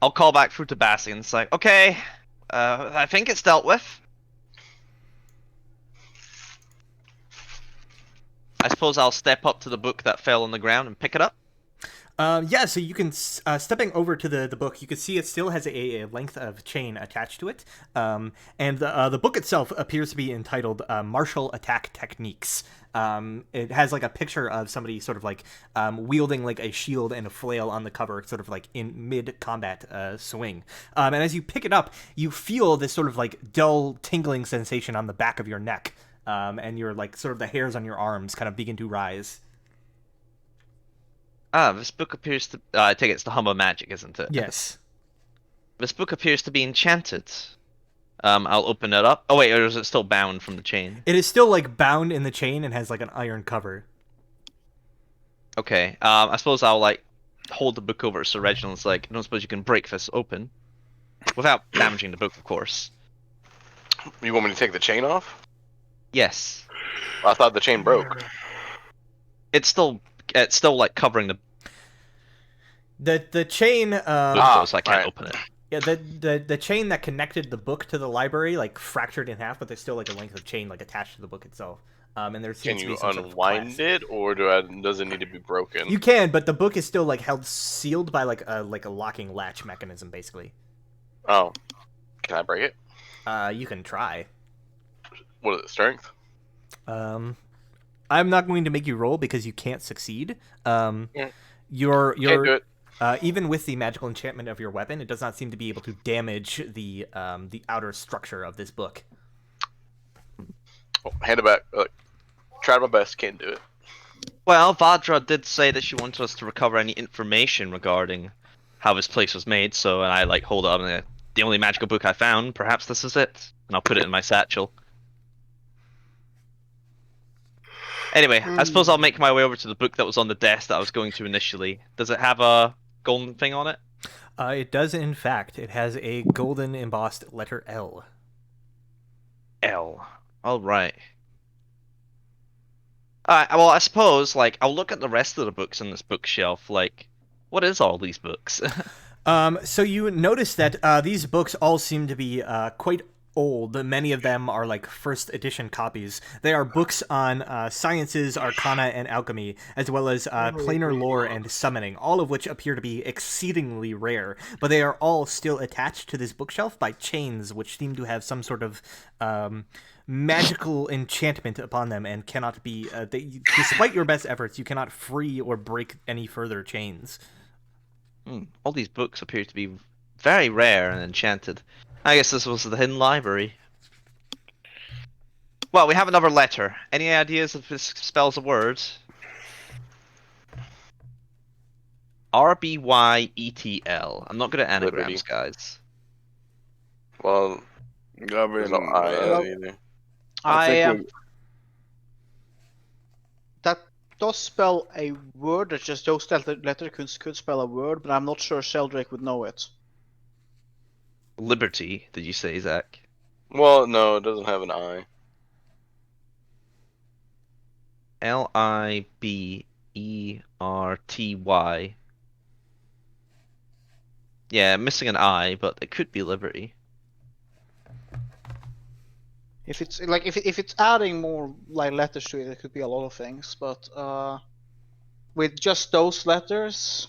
I'll call back through to Bassie and it's like, okay, I think it's dealt with. I suppose I'll step up to the book that fell on the ground and pick it up. Yeah, so you can, stepping over to the book, you can see it still has a length of chain attached to it. And the book itself appears to be entitled Martial Attack Techniques. It has like a picture of somebody sort of like wielding like a shield and a flail on the cover, sort of like in mid-combat swing. And as you pick it up, you feel this sort of like dull tingling sensation on the back of your neck. And your like sort of the hairs on your arms kind of begin to rise. This book appears to. I take it's the Hum of Magic, isn't it? Yes. This book appears to be enchanted. I'll open it up. Oh wait, or is it still bound from the chain? It is still like bound in the chain and has like an iron cover. Okay. I suppose I'll like hold the book over so Reginald's like, I don't suppose you can break this open, without damaging the book, of course. You want me to take the chain off? Yes. I thought the chain broke. It's still like covering the The chain book, though, so I can't right. open it. yeah, the chain that connected the book to the library like fractured in half, but there's still like a length of chain like attached to the book itself. And there Can seems to be you some sort of unwind clasp. it, or does it need to be broken? You can, but the book is still like held sealed by like a locking latch mechanism, basically. Oh, can I break it? You can try. What is it? Strength? I'm not going to make you roll because you can't succeed. Yeah. Your Can't do it. even with the magical enchantment of your weapon, it does not seem to be able to damage the outer structure of this book. Oh, hand it back. Tried my best. Can't do it. Well, Vadra did say that she wanted us to recover any information regarding how this place was made, so and I like hold it up and the only magical book I found, perhaps this is it. And I'll put it in my satchel. Anyway, I suppose I'll make my way over to the book that was on the desk that I was going to initially. Does it have a golden thing on it? It does, in fact. It has a golden embossed letter L. L. Alright. Well, I suppose, like, I'll look at the rest of the books on this bookshelf, like, what is all these books? So you notice that these books all seem to be quite old. Many of them are like first edition copies. They are books on sciences, arcana, and alchemy, as well as planar lore and summoning, all of which appear to be exceedingly rare. But they are all still attached to this bookshelf by chains, which seem to have some sort of magical enchantment upon them and cannot be. Despite your best efforts, you cannot free or break any further chains. All these books appear to be very rare and enchanted. I guess this was the hidden library. Well, we have another letter. Any ideas if this spells a word? RBYETL. I'm not good at anagrams, Liberty. guys. Well, Gabriel, there's no I in it either. I that does spell a word. It's just those letter could spell a word, but I'm not sure Sheldrake would know it. Liberty, did you say, Zach? Well, no, it doesn't have an I. LIBERTY. Yeah, missing an I, but it could be Liberty. If it's like if it's adding more like letters to it, it could be a lot of things. But with just those letters,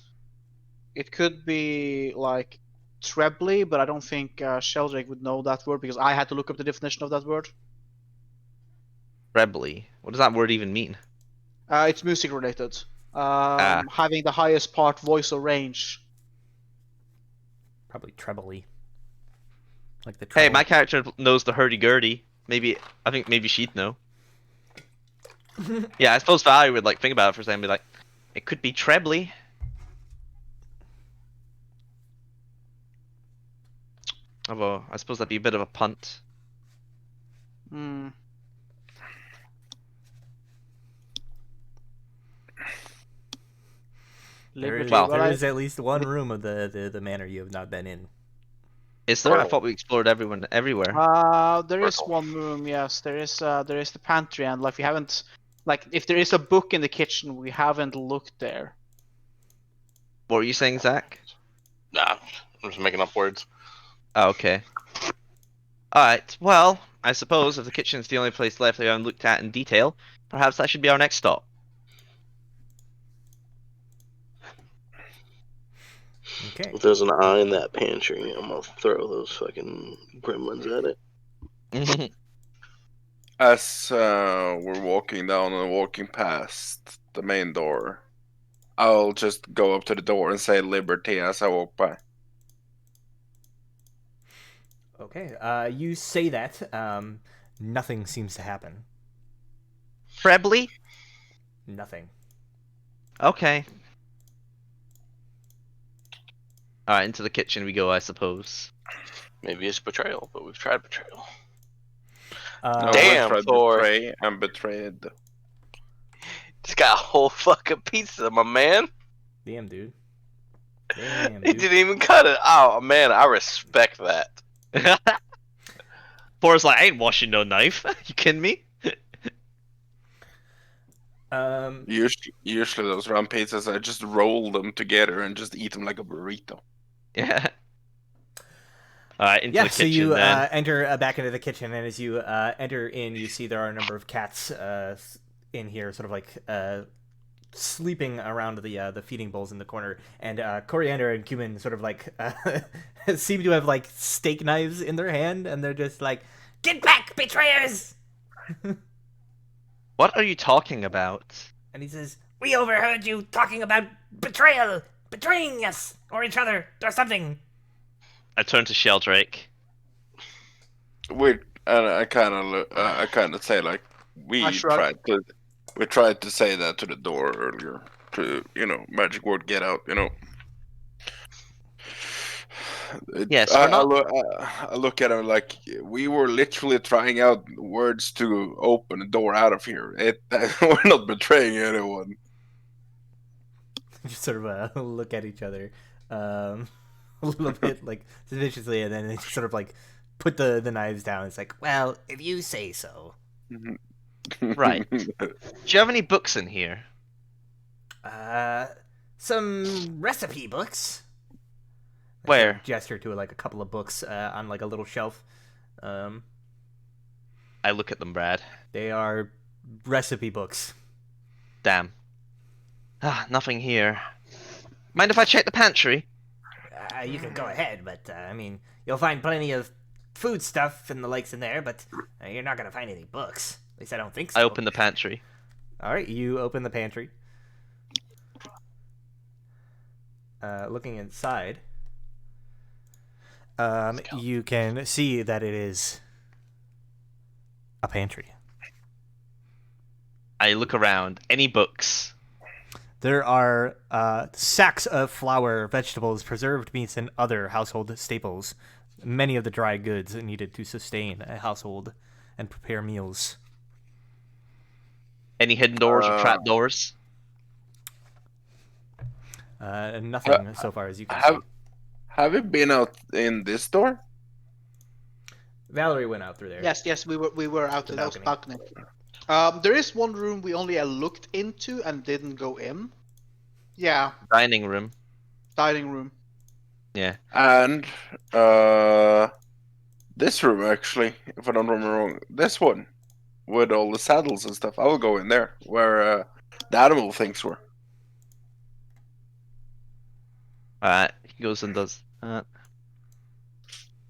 it could be like trebly. But I don't think Sheldrake would know that word because I had to look up the definition of that word. Trebly. What does that word even mean? It's music related. Having the highest part, voice or range. Probably trebly. Like the Hey, treble. my character knows the hurdy-gurdy. I think maybe she'd know. Yeah, I suppose Valerie would like think about it for a second and be like, it could be trebly. Although I suppose that'd be a bit of a punt. Hmm. Liberty. Well, There Well, is at least one room of the manor you have not been in. is there? I thought we explored everywhere. there is one room. Yes, there is. There is the pantry, and like we haven't, like if there is a book in the kitchen, we haven't looked there. What were you saying, Zach? Nah, I'm just making up words. Oh, okay. Alright, well, I suppose if the kitchen's the only place left that we haven't looked at in detail, perhaps that should be our next stop. Okay. If there's an eye in that pantry, I'm gonna throw those fucking gremlins at it. As we're walking down and walking past the main door, I'll just go up to the door and say liberty as I walk by. Okay. You say that. Nothing seems to happen. Trebly? Nothing. Okay. Alright, into the kitchen we go, I suppose. Maybe it's betrayal, but we've tried betrayal. No, Damn, we tried Thor. betray and betrayed. Just got a whole fucking pizza, my man. Damn, dude. Damn, He dude. didn't even cut it. Oh man, I respect that. Thor's like, I ain't washing no knife. You kidding me? Usually those round pizzas, I just roll them together and just eat them like a burrito. Yeah. Alright, into Yeah, the so kitchen you then. enter back into the kitchen, and as you enter in, you see there are a number of cats in here, sort of like sleeping around the feeding bowls in the corner. And Coriander and Cumin sort of like seem to have like steak knives in their hand, and they're just like, "Get back, betrayers!" What are you talking about? And he says, "We overheard you talking about betrayal, betraying us or each other or something." I turn to Sheldrake. I kind of say like I shrug. we tried to say that to the door earlier to magic word get out. Yes, we're not. I look at him like we were literally trying out words to open the door out of here. We're not betraying anyone. Just sort of look at each other a little bit like suspiciously, and then they sort of like put the knives down. It's like, well, if you say so. Right. Do you have any books in here? Some recipe books. I Where? sort of gesture to like a couple of books on like a little shelf. I look at them, Brad. They are recipe books. Damn. Ah, nothing here. Mind if I check the pantry? You can go ahead, but I mean, you'll find plenty of food stuff and the likes in there, but you're not gonna find any books. At least I don't think so. I open the pantry. All right, you open the pantry. Looking inside, you can see that it is a pantry. I look around. Any books? There are sacks of flour, vegetables, preserved meats, and other household staples. Many of the dry goods needed to sustain a household and prepare meals. Any hidden doors or trap doors? Nothing so far as you can see. Have you been out in this door? Valerie went out through there. Yes, we were out The in those balcony. balcony. There is one room we only looked into and didn't go in. Yeah, Dining room. dining room. Yeah. And this room actually, if I don't remember wrong, this one with all the saddles and stuff. I will go in there where the animal things were. Alright. He goes and does that.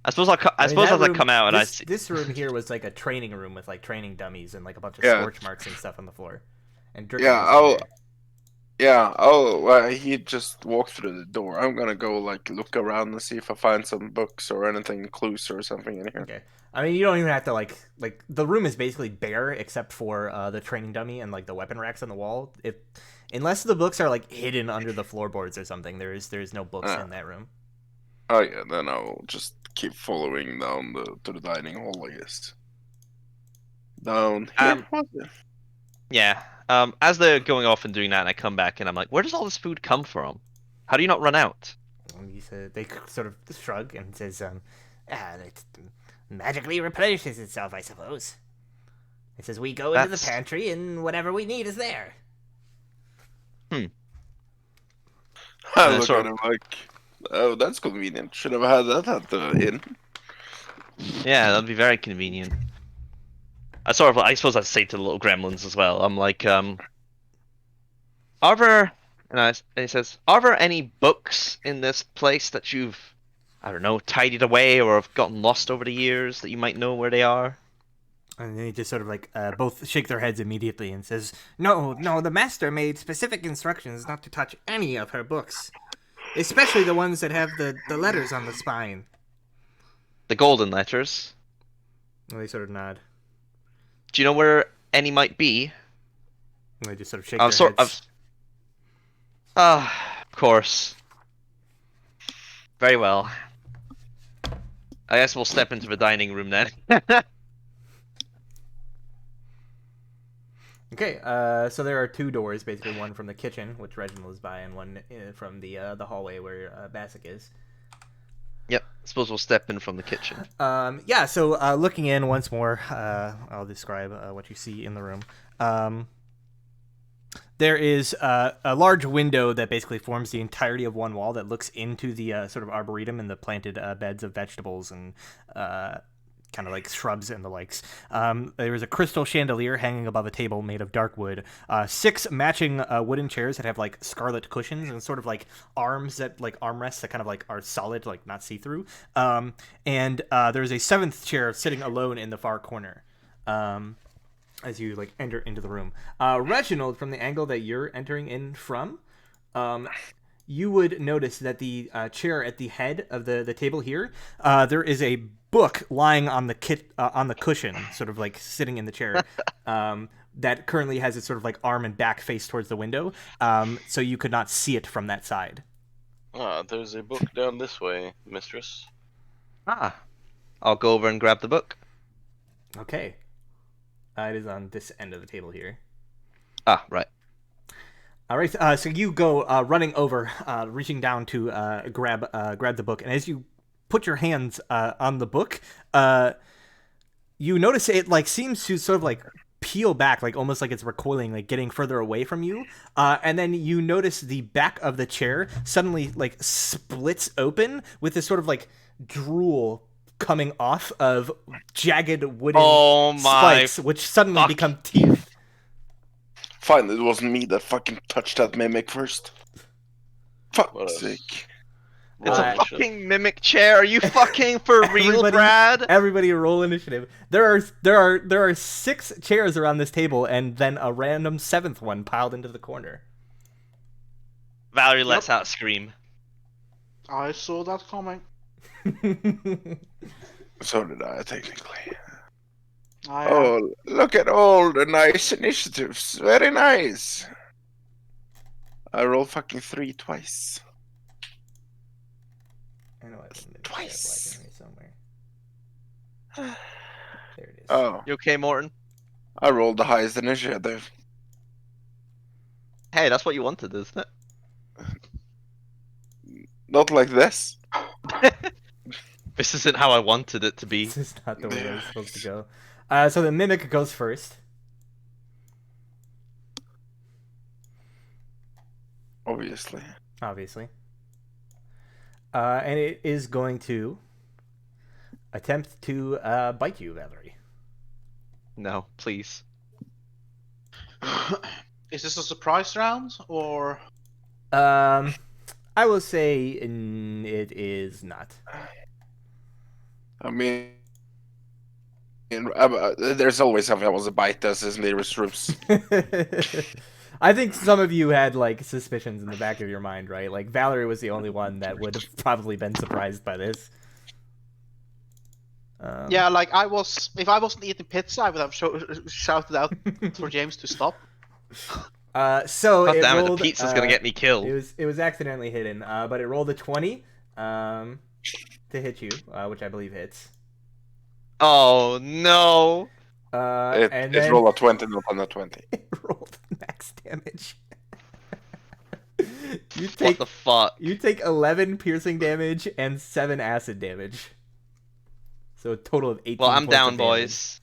I suppose as I come out and I see. This room here was like a training room with like training dummies and like a bunch of Yeah. scorch marks and stuff on the floor. And He just walked through the door. I'm gonna go like look around and see if I find some books or anything, clues or something in here. Okay. I mean, you don't even have to like the room is basically bare except for the training dummy and like the weapon racks on the wall. Unless the books are like hidden under the floorboards or something, there is no books in that room. Oh yeah, then I'll just keep following down to the dining hall, I guess. Down here? What the? Yeah. As they're going off and doing that, and I come back and I'm like, where does all this food come from? How do you not run out? And they sort of shrug and says, it magically replenishes itself, I suppose. It says we go into the pantry and whatever we need is there. I look at him like, oh, that's convenient. Should have had that at the inn. Yeah, that'd be very convenient. I suppose I'd say to the little gremlins as well. I'm like, are there? And he says, are there any books in this place that you've, I don't know, tidied away or have gotten lost over the years that you might know where they are? And they just sort of like both shake their heads immediately and says, no, the master made specific instructions not to touch any of her books. Especially the ones that have the letters on the spine. The golden letters? And they sort of nod. Do you know where any might be? And they just sort of shake their heads. Of course. Very well. I guess we'll step into the dining room then. Okay, so there are two doors, basically one from the kitchen, which Reginald is by, and one from the hallway where Bassick is. Yep, I suppose we'll step in from the kitchen. Yeah, so looking in once more, I'll describe what you see in the room. There is a large window that basically forms the entirety of one wall that looks into the sort of arboretum and the planted beds of vegetables and kind of like shrubs and the likes. There is a crystal chandelier hanging above a table made of dark wood. 6 matching wooden chairs that have like scarlet cushions and sort of like arms that like armrests that kind of like are solid, like not see-through. And there's a 7th chair sitting alone in the far corner. As you like enter into the room. Reginald, from the angle that you're entering in from, you would notice that the chair at the head of the table here, there is a book lying on the cushion, sort of like sitting in the chair, that currently has its sort of like arm and back face towards the window, so you could not see it from that side. There's a book down this way, mistress. I'll go over and grab the book. Okay. It is on this end of the table here. Right. All right, so you go running over, reaching down to grab the book, and as you put your hands on the book, you notice it like seems to sort of like peel back, like almost like it's recoiling, like getting further away from you. And then you notice the back of the chair suddenly like splits open with this sort of like drool coming off of jagged wooden spikes, which suddenly become teeth. Fine, it wasn't me that fucking touched that mimic first. Fuck's sake. It's a fucking mimic chair. Are you fucking for real, Brad? Everybody roll initiative. There are 6 chairs around this table, and then a random 7th one piled into the corner. Valerie lets out a scream. I saw that coming. So did I, technically. Oh, look at all the nice initiatives. Very nice. I rolled fucking 3 twice. I know I can twice. Somewhere. There it is. Oh. You okay, Morton? I rolled the highest initiative. Hey, that's what you wanted, isn't it? Not like this. This isn't how I wanted it to be. This is not the way it was supposed to go. So the mimic goes first. Obviously. And it is going to attempt to bite you, Valerie. No, please. Is this a surprise round, or? I will say it is not. I mean, there's always something that was a bite us, isn't there, Roops? I think some of you had like suspicions in the back of your mind, right? Like Valerie was the only one that would have probably been surprised by this. Yeah, like I was. If I wasn't eating pizza, I would have shouted out for James to stop. So God it damn it, rolled, the pizza's gonna get me killed. It was accidentally hidden, but it rolled a 20. to hit you, which I believe hits. Oh no! And It's then roll a 20, not on a 20. it rolled max damage. What the fuck? You take 11 piercing damage and 7 acid damage. So a total of 18 Well, I'm points down, of damage. boys.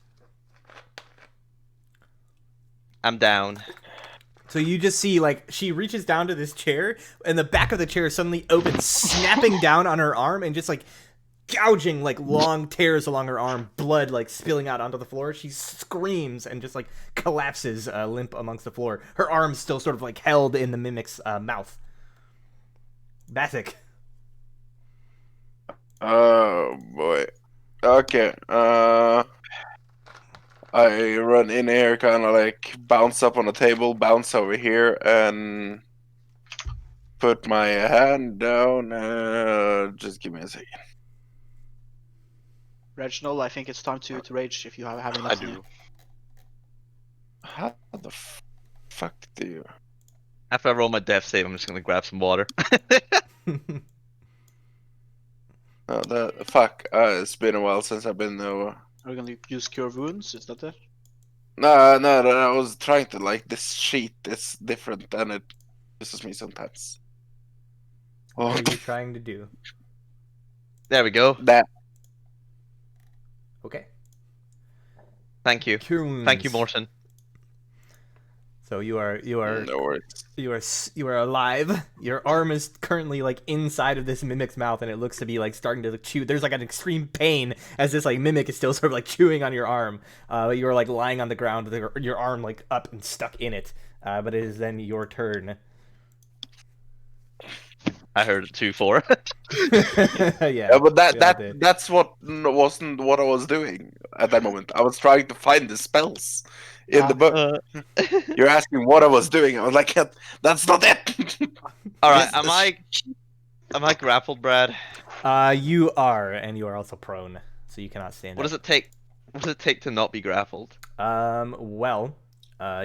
I'm down. So you just see, like, she reaches down to this chair, and the back of the chair suddenly opens, snapping down on her arm, and just, like, gouging, like, long tears along her arm, blood, like, spilling out onto the floor. She screams and just, like, collapses limp amongst the floor. Her arm's still sort of, like, held in the mimic's mouth. Bathik. Oh, boy. Okay, I run in here, kind of like bounce up on the table, bounce over here, and put my hand down. Just give me a second. Reginald, I think it's time to rage if you have I enough. do. How the fuck do you? After I roll my death save, I'm just gonna grab some water. Oh, fuck. It's been a while since I've been over. Are we gonna use cure wounds? Is that it? No, I was trying to, like, this sheet is different and it pisses me sometimes. What Oh, are you trying to do? There we go. that. Okay. Thank you. Cure wounds. Thank you, Morton. So you are No worries. you are alive. Your arm is currently like inside of this mimic's mouth, and it looks to be like starting to chew. There's like an extreme pain as this like mimic is still sort of like chewing on your arm. You are like lying on the ground with your arm like up and stuck in it. But it is then your turn. I heard it 2-4. Yeah, but we all did. that's what wasn't what I was doing at that moment. I was trying to find the spells in the book. You're asking what I was doing. I was like, that's not it. All right, Yes, am I grappled, Brad? You are, and you are also prone, so you cannot stand What up. does it take? What does it take to not be grappled? Well,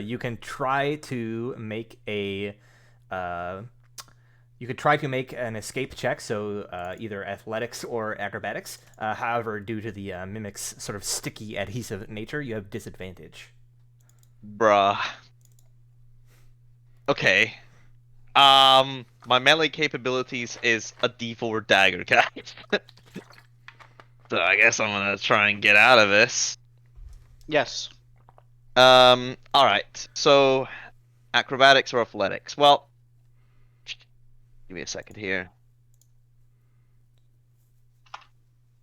you can try to make a, you could try to make an escape check, so either athletics or acrobatics. However, due to the mimic's sort of sticky, adhesive nature, you have disadvantage. Bruh. Okay. My melee capabilities is a D4 dagger, guys. So I guess I'm gonna try and get out of this. Yes. Alright. So, acrobatics or athletics? Well, give me a second here.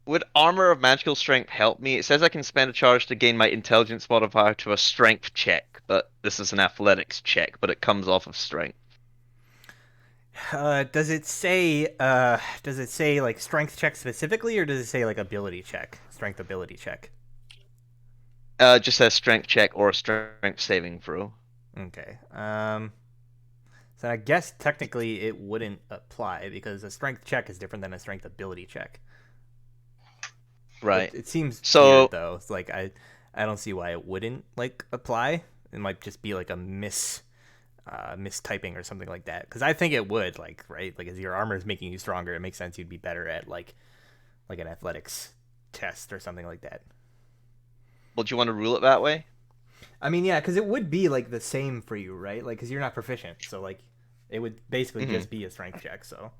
Would armor of magical strength help me? It says I can spend a charge to gain my intelligence modifier to a strength check, but this is an athletics check, but it comes off of strength. Does it say like strength check specifically, or does it say like ability check, strength ability check? It just says strength check or a strength saving throw. Okay. So I guess technically it wouldn't apply because a strength check is different than a strength ability check. Right. It seems So- weird though. It's like I don't see why it wouldn't like apply. It might just be like a mistyping or something like that. Because I think it would, like, right? Like, as your armor is making you stronger, it makes sense you'd be better at like an athletics test or something like that. Well, do you want to rule it that way? I mean, yeah, because it would be like the same for you, right? Like, because you're not proficient, so like it would basically just be a strength check. So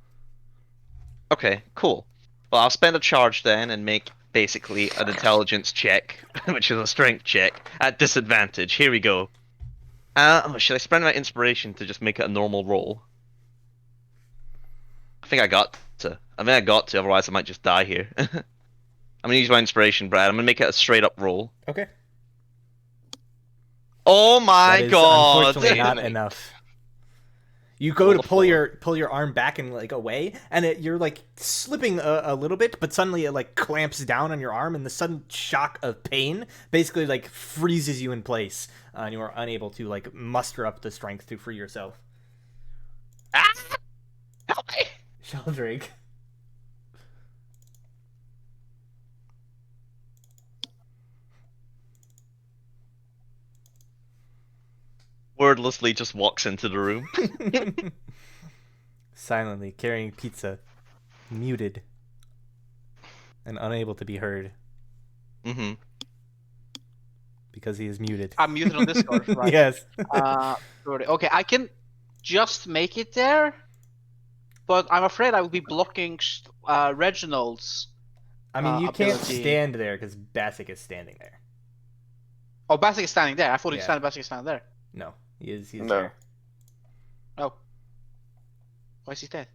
Okay, cool. Well, I'll spend a charge then and make basically an intelligence check, which is a strength check, at disadvantage. Here we go. Should I spend my inspiration to just make it a normal roll? I think I got to. Otherwise I might just die here. I'm gonna use my inspiration, Brad. I'm gonna make it a straight up roll. okay. Oh my That is god! unfortunately not enough. You go Roll to a pull your arm back and like away, and you're like slipping a little bit, but suddenly it like clamps down on your arm, and the sudden shock of pain basically like freezes you in place, and you are unable to like muster up the strength to free yourself. Ah! Help me! Sheldrake. Wordlessly just walks into the room. Silently carrying pizza, muted. and unable to be heard Mm-hmm. because he is muted. I'm muted on Discord, right? Yes. Okay, I can just make it there, but I'm afraid I will be blocking Reginald's. I mean, you can't ability. stand there because Basic is standing there. Oh, Basic is standing there. I thought Yeah. Basic is standing there. No, he's No. there Oh. Why is he dead?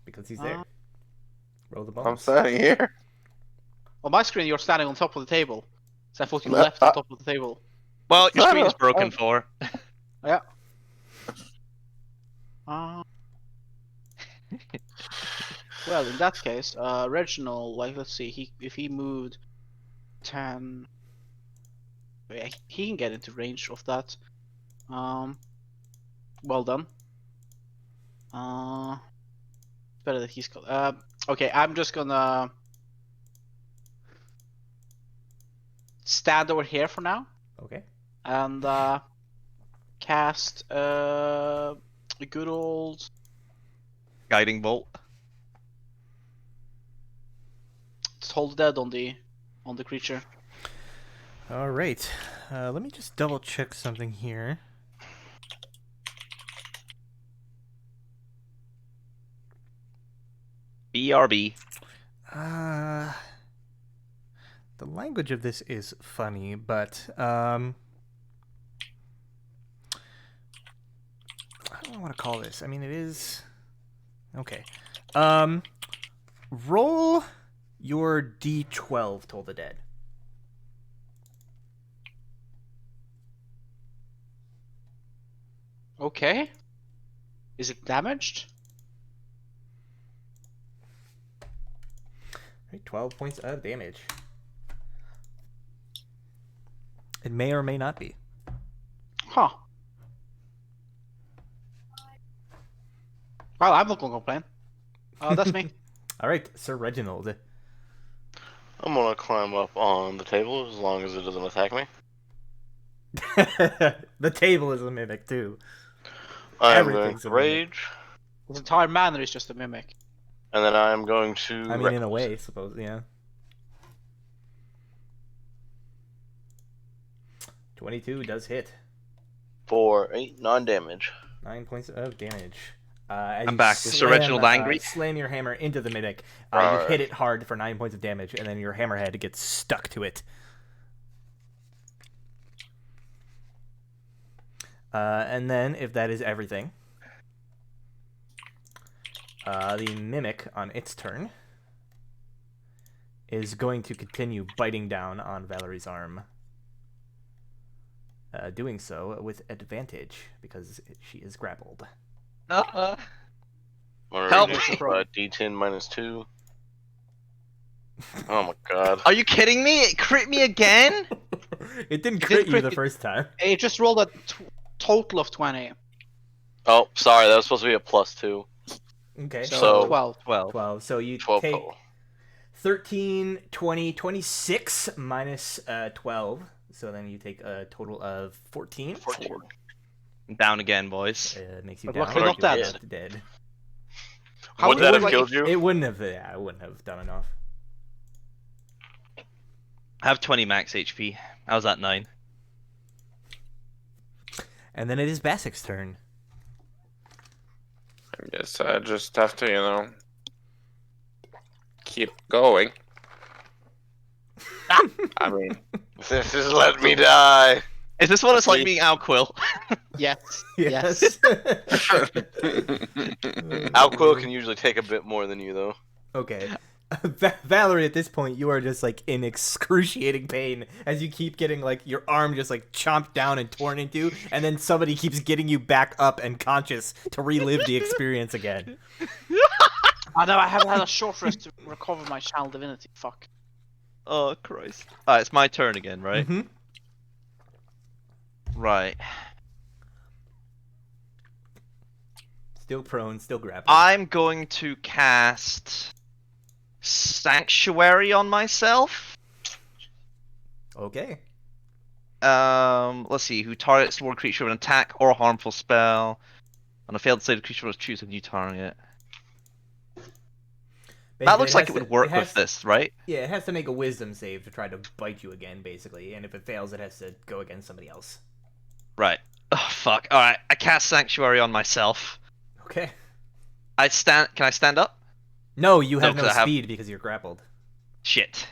because he's there. Roll the bones. I'm standing here. On my screen, you're standing on top of the table. So I thought you No, left on top of the table. Well, your No, screen's no, broken oh. for. Yeah. Well, in that case, Reginald, like, let's see, if he moved 10, yeah, he can get into range of that. Well done. Better that he's got. Okay, I'm just gonna stand over here for now Okay. and cast a good old. Guiding bolt. Toll the Dead on the creature. All right. Let me just double check something here. BRB. The language of this is funny, but I don't want to call this. I mean, it is okay. Roll your D12. Toll the Dead. Okay. Is it damaged? Right, 12 points of damage. It may or may not be. Huh. Well, I'm not gonna complain. That's me. All right, Sir Reginald. I'm gonna climb up on the table as long as it doesn't attack me. The table is a mimic too. I am going Everything's to a mimic. rage, His entire manner is just a mimic. and then I am going to. I mean, in a way, suppose, yeah. 22 does hit. For 9 damage. 9 points of damage. As I'm you back. Is Sir Reginald angry? Slam your hammer into the mimic. You Alright. hit it hard for 9 points of damage, and then your hammerhead gets stuck to it. And then, if that is everything, the mimic on its turn is going to continue biting down on Valerie's arm. Doing so with advantage because she is grappled. I'm gonna Help reduce me. it by D10 minus 2. Oh my god. Are you kidding me? It crit me again? It didn't It crit didn't you crit the you. first time. It just rolled a total of 20. Oh, sorry, that was supposed to be a plus 2. Okay. So- 12. 12. 12. So you 12 take total. 13, 20, 26 minus 12. So then you take a total of 14. 14. Down again, boys. Makes you But down. luckily not You're dead. dead. How Would would that it have like killed if- you? It wouldn't have. Yeah, I wouldn't have done enough. I have 20 max HP. I was at 9. And then it is Basic's turn. I guess I just have to, keep going. I mean, This is let me die. Is this what it's like Please. being Alquill? Yes. Yes. Alquill can usually take a bit more than you, though. Okay. Valerie, at this point, you are just like in excruciating pain as you keep getting like your arm just like chomped down and torn into, and then somebody keeps getting you back up and conscious to relive the experience again. I know I haven't had a short rest to recover my channel divinity. Fuck. Oh, Christ. Alright, it's my turn again, right? Mm-hmm. Right. Still prone, still grappling. I'm going to cast Sanctuary on myself. Okay. Let's see. Who targets one creature with an attack or a harmful spell. On a failed save, the creature must choose a new target. That looks like it would work with this, right? Yeah, it has to make a wisdom save to try to bite you again, basically. And if it fails, it has to go against somebody else. Right. Oh, fuck. Alright, I cast Sanctuary on myself. Okay. Can I stand up? No, you have No, no 'cause I have- speed because you're grappled. Shit.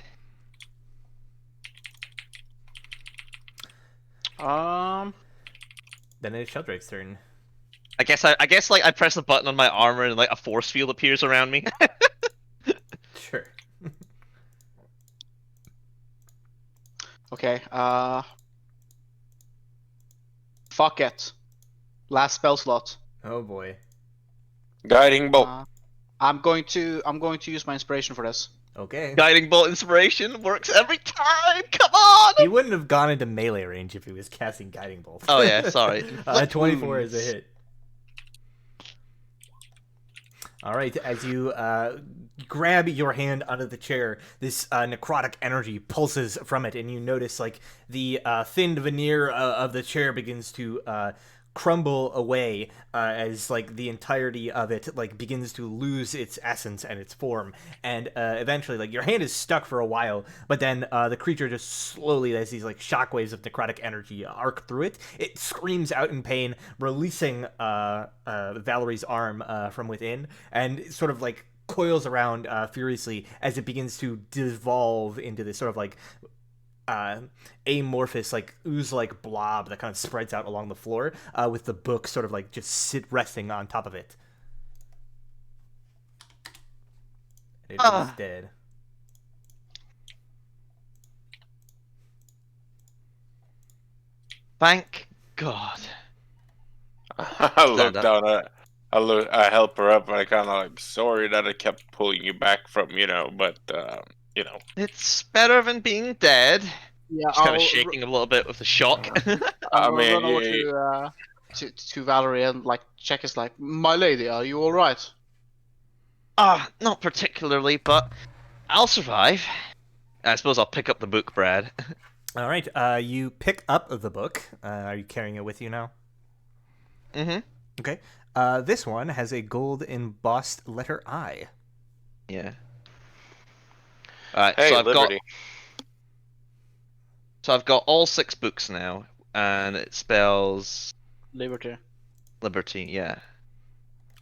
Um, Then it's Sheldrake's turn. I guess like I press a button on my armor and like a force field appears around me. Sure. okay. Fuck it. Last spell slot. Oh boy. Guiding bolt. I'm going to use my inspiration for this. Okay. Guiding bolt inspiration works every time. Come on. He wouldn't have gone into melee range if he was casting Guiding Bolt. Oh yeah, sorry. 24 is a hit. All right, as you grab your hand out of the chair, this necrotic energy pulses from it, and you notice like the thin veneer of the chair begins to crumble away as like the entirety of it like begins to lose its essence and its form, and eventually like your hand is stuck for a while, but then the creature just slowly, as these like shockwaves of necrotic energy arc through it, it screams out in pain, releasing Valerie's arm from within, and it sort of like coils around furiously as it begins to devolve into this sort of like amorphous, like ooze-like blob that kind of spreads out along the floor, with the book sort of like just resting on top of it. It is dead. Thank God. I look down at I help her up, and I kind of like, sorry that I kept pulling you back from, but, It's better than being dead. Yeah, Just kind of shaking a little bit with the shock. I'll run over to Valerie and like check. Is like, my lady, are you all right? Not particularly, but I'll survive. I suppose I'll pick up the book, Brad. All right, you pick up the book. Are you carrying it with you now? Mm-hmm. Okay. This one has a gold embossed letter I. Yeah. Alright, Hey, so I've Liberty. got all 6 books now, and it spells Liberty. liberty, yeah.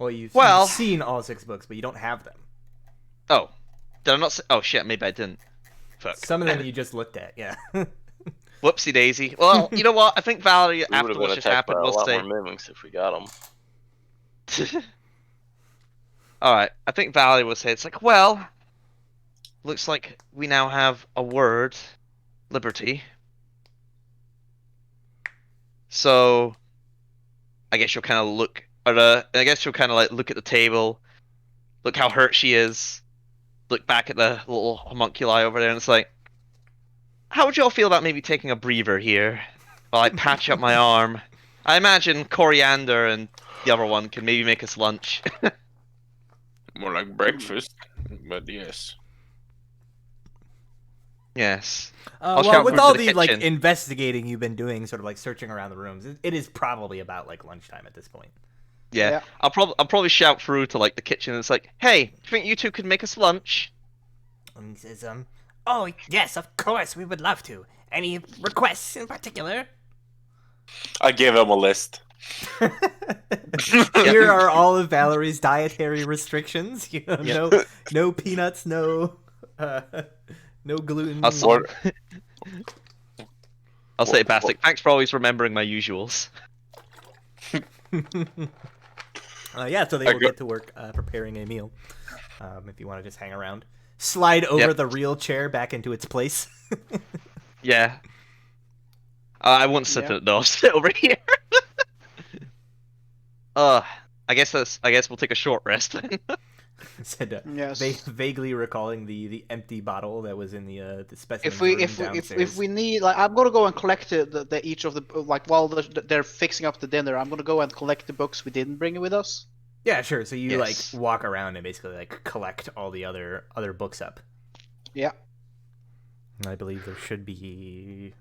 Well, you've seen all 6 books, but you don't have them. Oh. Did I not say? Oh shit, maybe I didn't. Fuck. Some of them you just looked at, yeah. Whoopsie daisy. Well, you know what? I think Valerie, We would after have what been just attacked by happened, a will lot say... more mimics if we got them. Alright, I think Valerie will say, it's like, well, looks like we now have a word, liberty. So, I guess you'll kind of look at look at the table, look how hurt she is, look back at the little homunculi over there, and it's like, how would y'all feel about maybe taking a breather here while I patch up my arm? I imagine Coriander and the other one can maybe make us lunch. more like breakfast, but yes. Yes. Well, with all the like kitchen. investigating you've been doing, sort of like searching around the rooms, it is probably about like lunchtime at this point. Yeah. Yeah. I'll probably shout through to like the kitchen. And it's like, hey, do you think you two could make us lunch? And he says, oh yes, of course, we would love to. Any requests in particular? I gave him a list. Here are all of Valerie's dietary restrictions. You know, no peanuts, no gluten. I'll say, Bastic, thanks for always remembering my usuals. Yeah, so they will get to work preparing a meal. If you want to just hang around, slide over the real chair back into its place. Yeah. I won't sit in it though. I'll sit over here. I guess we'll take a short rest then. Said, Yes. vaguely recalling the empty bottle that was in the specimen If we need, like, I'm gonna go and collect the each of the, like, while they're fixing up the dinner, I'm gonna go and collect the books we didn't bring with us. Yeah, sure. So you like walk around and basically like collect all the other books up. Yeah. And I believe there should be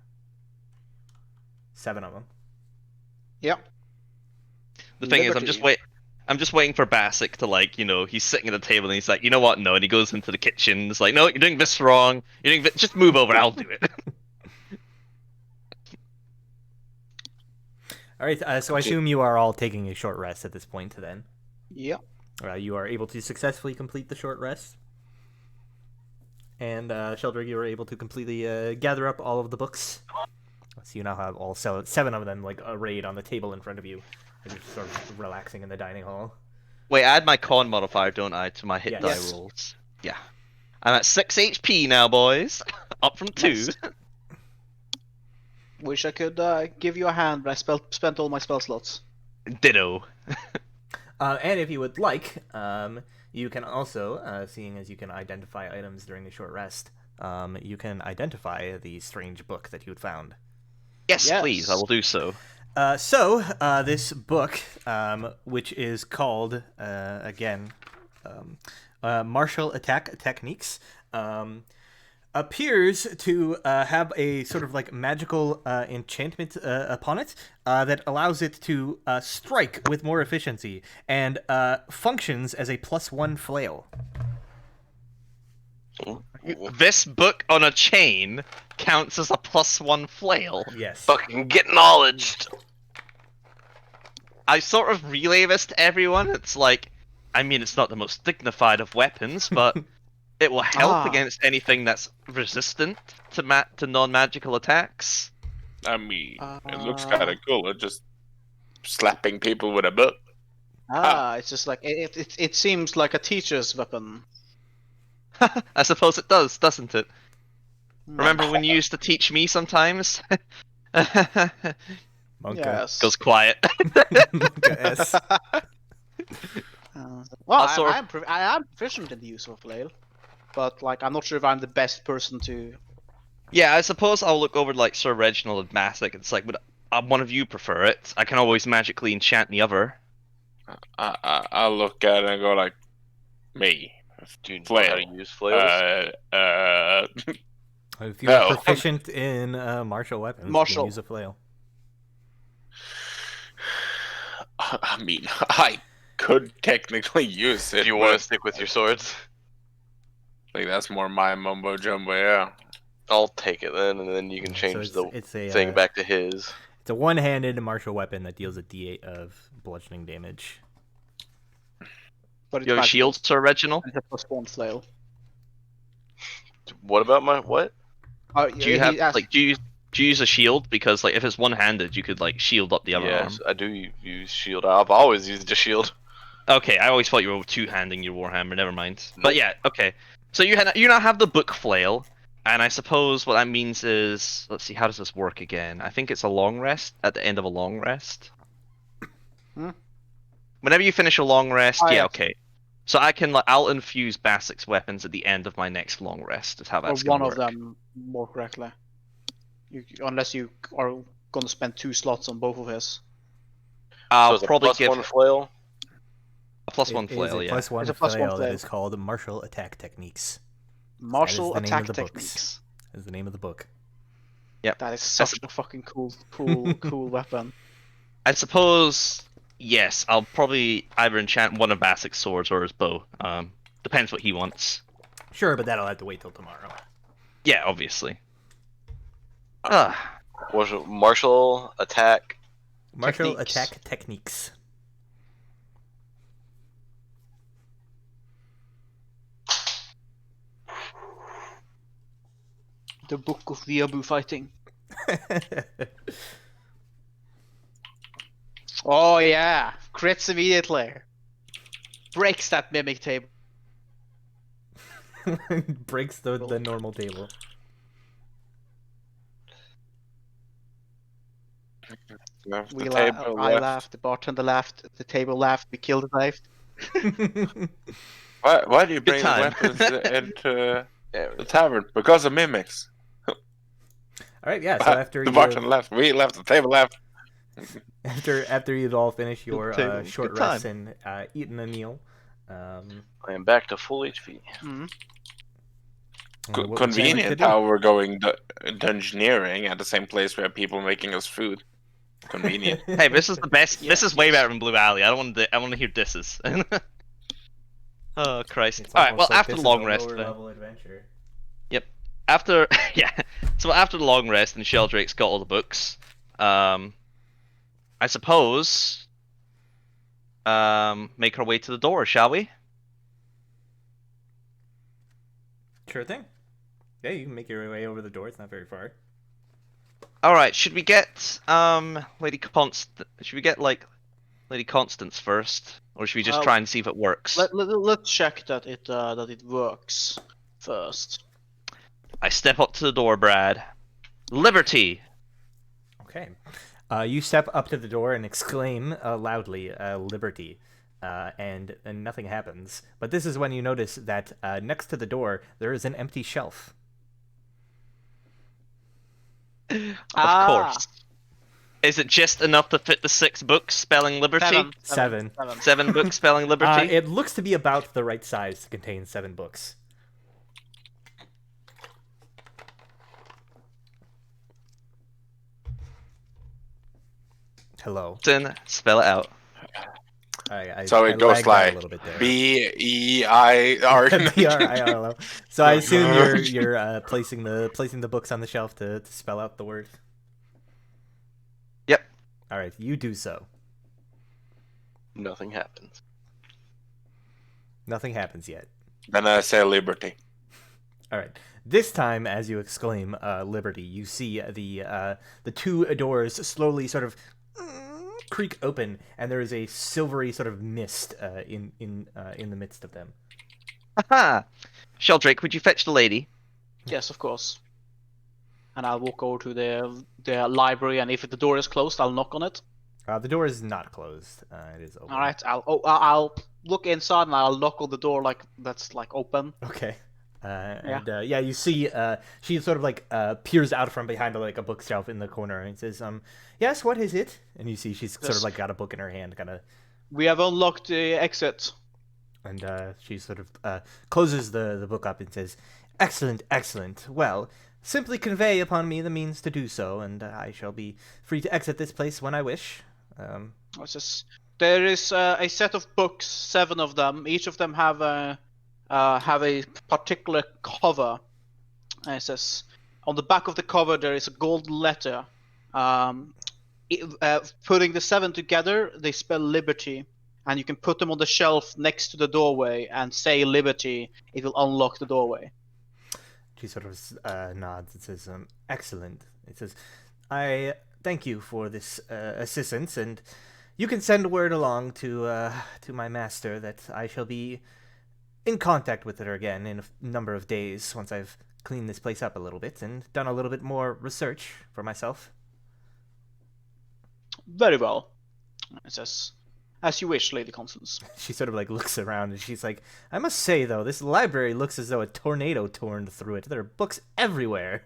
7 of them. Yep. The thing is, I'm just waiting for Bassic to like, he's sitting at the table and he's like, you know what? No, and he goes into the kitchen. It's like, no, you're doing this wrong. You're doing this. Just move over. I'll do it. All right, so I assume you are all taking a short rest at this point then. Yeah. You are able to successfully complete the short rest. And Sheldrick, you were able to completely gather up all of the books. So you now have all 7 of them like arrayed on the table in front of you. As you're sort of relaxing in the dining hall. Wait, I add my con modifier, don't I, to my hit die Yes. rolls? Yeah. I'm at 6 HP now, boys. Up from 2. Nice. Wish I could give you a hand, but I spent all my spell slots. Ditto. And if you would like, you can also, seeing as you can identify items during the short rest, you can identify the strange book that you had found. Yes, please, I will do so. So this book, which is called, again, Martial Attack Techniques, appears to have a sort of like magical enchantment upon it that allows it to strike with more efficiency and functions as a +1 flail. This book on a chain counts as a +1 flail. Yes. Fucking get knowledged. I sort of relay this to everyone. It's like, I mean, it's not the most dignified of weapons, but it will help against anything that's resistant to non-magical attacks. I mean, it looks kind of cool. It's just slapping people with a book. It's just like it seems like a teacher's weapon. I suppose it does, doesn't it? Remember when you used to teach me sometimes? Monka. Yes. Goes quiet. Monka S. Well, Also- I am proficient in the use of a flail, but like I'm not sure if I'm the best person to. Yeah, I suppose I'll look over to, like, Sir Reginald and Bassic. It's like, would one of you prefer it? I can always magically enchant the other. I'll look at it and go like, me. Do you know Flail. how to use flails? If you're No. proficient in martial weapons, you Martial. can use a flail. I mean, I could technically use it. Do you want to but, stick with your swords? like, that's more my mumbo jumbo, yeah. I'll take it then, and then you can So change the it's a thing back to his. It's a one-handed martial weapon that deals a D8 of bludgeoning damage. But it's You have a magical. shield, Sir Reginald? It's a +1 flail. What about my what? Do you have do you use a shield? Because like if it's one-handed, you could like shield up the other arm. Yes, I do use shield. I've always used a shield. Okay, I always thought you were two-handing your warhammer. Never mind. Nope. But yeah, okay. So you now have the book flail, and I suppose what that means is, let's see, how does this work again? I think it's a long rest at the end of a long rest. Hmm? Whenever you finish a long rest, Oh, yeah, yeah. okay. So I'll infuse Bassic's weapons at the end of my next long rest. Is how or that's one gonna of work. them more correctly. Unless you are going to spend 2 slots on both of his. I'll so it's probably a give +1 flail. a +1 It is flail. a Yeah. +1 It's a +1 flail that flail. is called Martial Attack Techniques. Martial the name attack of the books. techniques. Is the name of the book. That is such a fucking cool weapon. I suppose, yes, I'll probably either enchant one of Bassic's swords or his bow. Depends what he wants. Sure, but that'll have to wait till tomorrow. Yeah, obviously. Was it martial attack? Martial Techniques. Attack Techniques. The Book of Weeaboo Fighting. Oh yeah, crits immediately. Breaks that mimic table. Breaks the normal table. Left We the laughed. table, I left. laughed. The bartender laughed. The table laughed. We killed the knife. Why do you bring time. weapons into Yeah, the tavern? Because of mimics. All right, yeah. So after the you bartender left, we left, the table left. after you'd all finish your table. short Good rest time. and eaten a meal, I am back to full HP. Mhm. what would you like to Convenient do? how we're going dungeoneering at the same place where people making us food. Convenient. Hey, this is the best. Yeah. This is way better than Blue Alley. I want to hear disses. Oh Christ! It's All right. Well, almost like after this the is long a rest, lower then. level adventure. After yeah, so after the long rest and Sheldrake's got all the books, I suppose, make our way to the door, shall we? Sure thing. Yeah, you can make your way over the door. It's not very far. All right. Should we get Should we get like Lady Constance first, or should we just try and see if it works? Let's check that it works first. I step up to the door, Brad. Liberty. Okay. You step up to the door and exclaim loudly, "Liberty," and nothing happens. But this is when you notice that next to the door there is an empty shelf. Of course. Is it just enough to fit the 6 books spelling liberty? Seven. 7 books spelling liberty? It looks to be about the right size to contain 7 books. Hello. Spell it out. So it goes lagged out like a little bit there. B-E-I-R. B-R-I-R-L-O. So I assume you're placing the books on the shelf to spell out the word. Yep. All right, you do so. Nothing happens. Nothing happens yet. Then I say liberty. All right. This time, as you exclaim "Liberty," you see the 2 doors slowly sort of creak open, and there is a silvery sort of mist in the midst of them. Aha! Sheldrake, would you fetch the lady? Yes, of course. And I'll walk over to their library, and if the door is closed, I'll knock on it. The door is not closed. It is open. All right, I'll look inside and I'll knock on the door that's open. Okay. You see she sort of peers out from behind a bookshelf in the corner and says, yes, what is it? And you see she's sort of got a book in her hand, kind of. We have unlocked the exit. And she sort of closes the book up and says, excellent, excellent. Well, simply convey upon me the means to do so, and I shall be free to exit this place when I wish. There is a set of books, 7 of them. Each of them have a particular cover. And it says on the back of the cover there is a gold letter. Putting the 7 together, they spell liberty, and you can put them on the shelf next to the doorway and say liberty. It will unlock the doorway. She sort of nods and says, excellent. It says, I thank you for this assistance, and you can send word along to my master that I shall be in contact with her again in a number of days once I've cleaned this place up a little bit and done a little bit more research for myself. Very well. It says, as you wish, Lady Constance. She sort of looks around and she's like, I must say though, this library looks as though a tornado torn through it. There are books everywhere.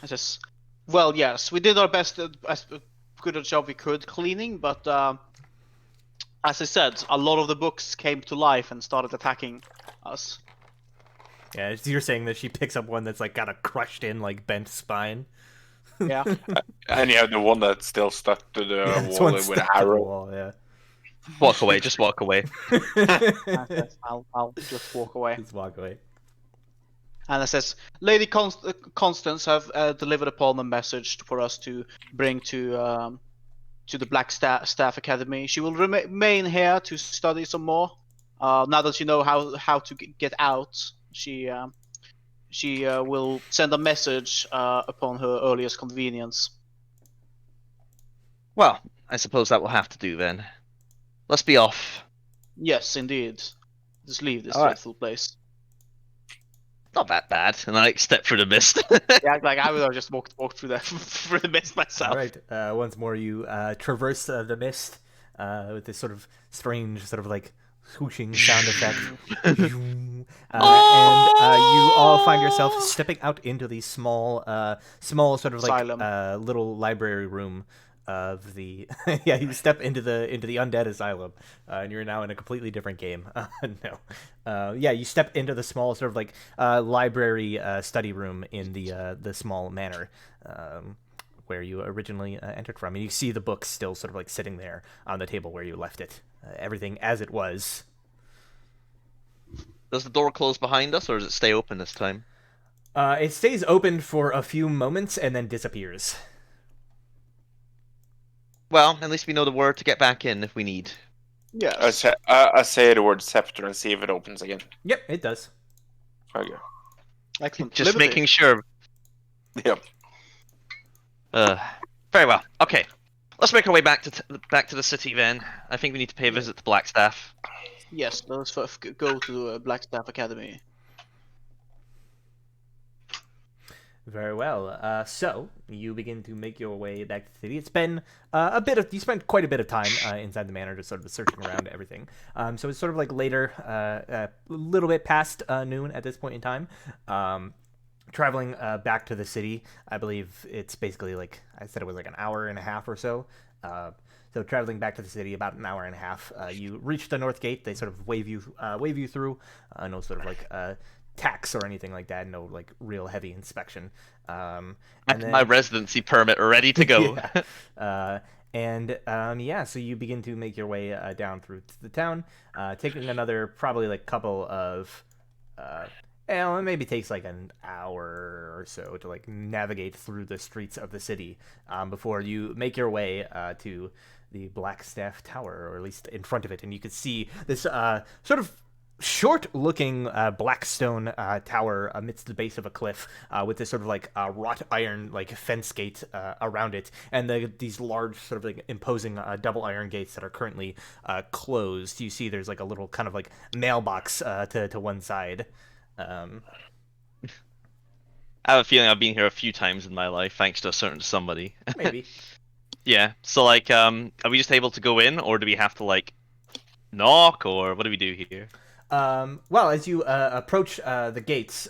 It says, well, yes, we did our best, as good a job we could cleaning, but as I said, a lot of the books came to life and started attacking us. Yeah, you're saying that she picks up one that's got a crushed in, bent spine. Yeah. And you have the one that's still stuck to the wall with an arrow. Wall, yeah. Walk away, just walk away. I'll just walk away. Just walk away. And it says, Lady Constance have delivered upon a message for us to bring to the Black Staff Academy. She will remain here to study some more. Now that you know how to get out, she will send a message upon her earliest convenience. Well, I suppose that will have to do then. Let's be off. Yes, indeed. Just leave this All right. dreadful place. Not that bad. And I step through the mist. Yeah, I would have just walked through the mist myself. All right. Once more, you traverse the mist with this sort of strange, sort of swooshing sound effect. And you all find yourself stepping out into the small sort of Asylum. Little library room of the yeah. You step into the undead asylum, and you're now in a completely different game. You step into the small sort of library study room in the small manor, where you originally entered from. And you see the book still sort of like sitting there on the table where you left it. Everything as it was. Does the door close behind us, or does it stay open this time? It stays open for a few moments and then disappears. Well, at least we know the word to get back in if we need. Yes. I say the word scepter and see if it opens again. Yep, it does. Okay. Excellent. Just Liberty. making sure. Yep. Very well. Okay, let's make our way back to the city then. I think we need to pay a visit to Blackstaff. Yes, let's go to Blackstaff Academy. Very well. So you begin to make your way back to the city. It's been you spent quite a bit of time inside the manor, just sort of searching around everything. So it's sort of like later, a little bit past noon at this point in time. Traveling back to the city, I believe it's basically like I said, it was like an hour and a half or so. So traveling back to the city, about an hour and a half. You reach the north gate. They sort of wave you through. No sort of like tax or anything like that. No like real heavy inspection. And then, My residency permit ready to go. Yeah. So you begin to make your way down through to the town, taking another probably like couple of. It maybe takes like an hour or so to like navigate through the streets of the city before you make your way to the Blackstaff Tower, or at least in front of it, and you could see this sort of short-looking black stone tower amidst the base of a cliff, with this sort of like wrought iron like fence gate around it, and these large sort of like imposing double iron gates that are currently closed. You see there's like a little kind of like mailbox to one side. I have a feeling I've been here a few times in my life, thanks to a certain somebody. Maybe. Yeah. So like, are we just able to go in, or do we have to like knock, or what do we do here? Well, as you approach the gates,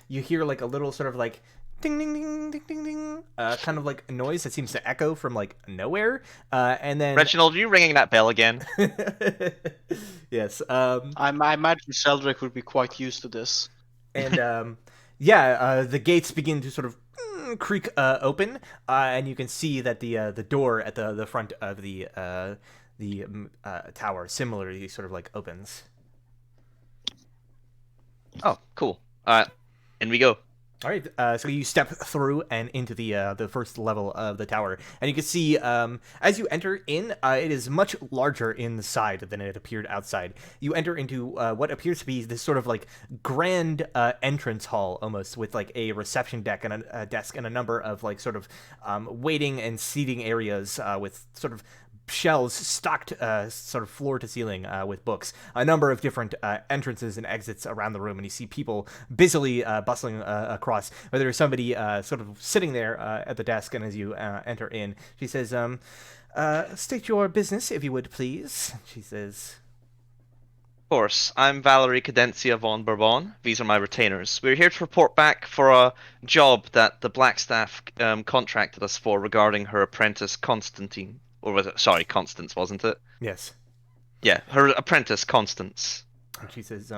you hear like a little sort of like ding ding ding ding ding ding, kind of like a noise that seems to echo from like nowhere, and then Reginald, are you ringing that bell again? Yes. I imagine Sheldrick would be quite used to this. And the gates begin to sort of creak open, and you can see that the door at the front of the tower similarly sort of like opens. Oh, cool. In we go. All right, so you step through and into the first level of the tower, and you can see as you enter in, it is much larger inside than it appeared outside. You enter into what appears to be this sort of like grand entrance hall, almost, with like a reception deck and a desk and a number of like sort of waiting and seating areas with sort of shelves stocked sort of floor to ceiling with books, a number of different entrances and exits around the room, and you see people busily bustling across, whether there's somebody sort of sitting there at the desk, and as you enter in, she says, state your business, if you would, please. She says, Of course, I'm Valerie Cadencia von Bourbon. These are my retainers. We're here to report back for a job that the Blackstaff contracted us for regarding her apprentice Constantine. Or was it? Sorry, Constance, wasn't it? yes. Yeah, her apprentice Constance. And she says,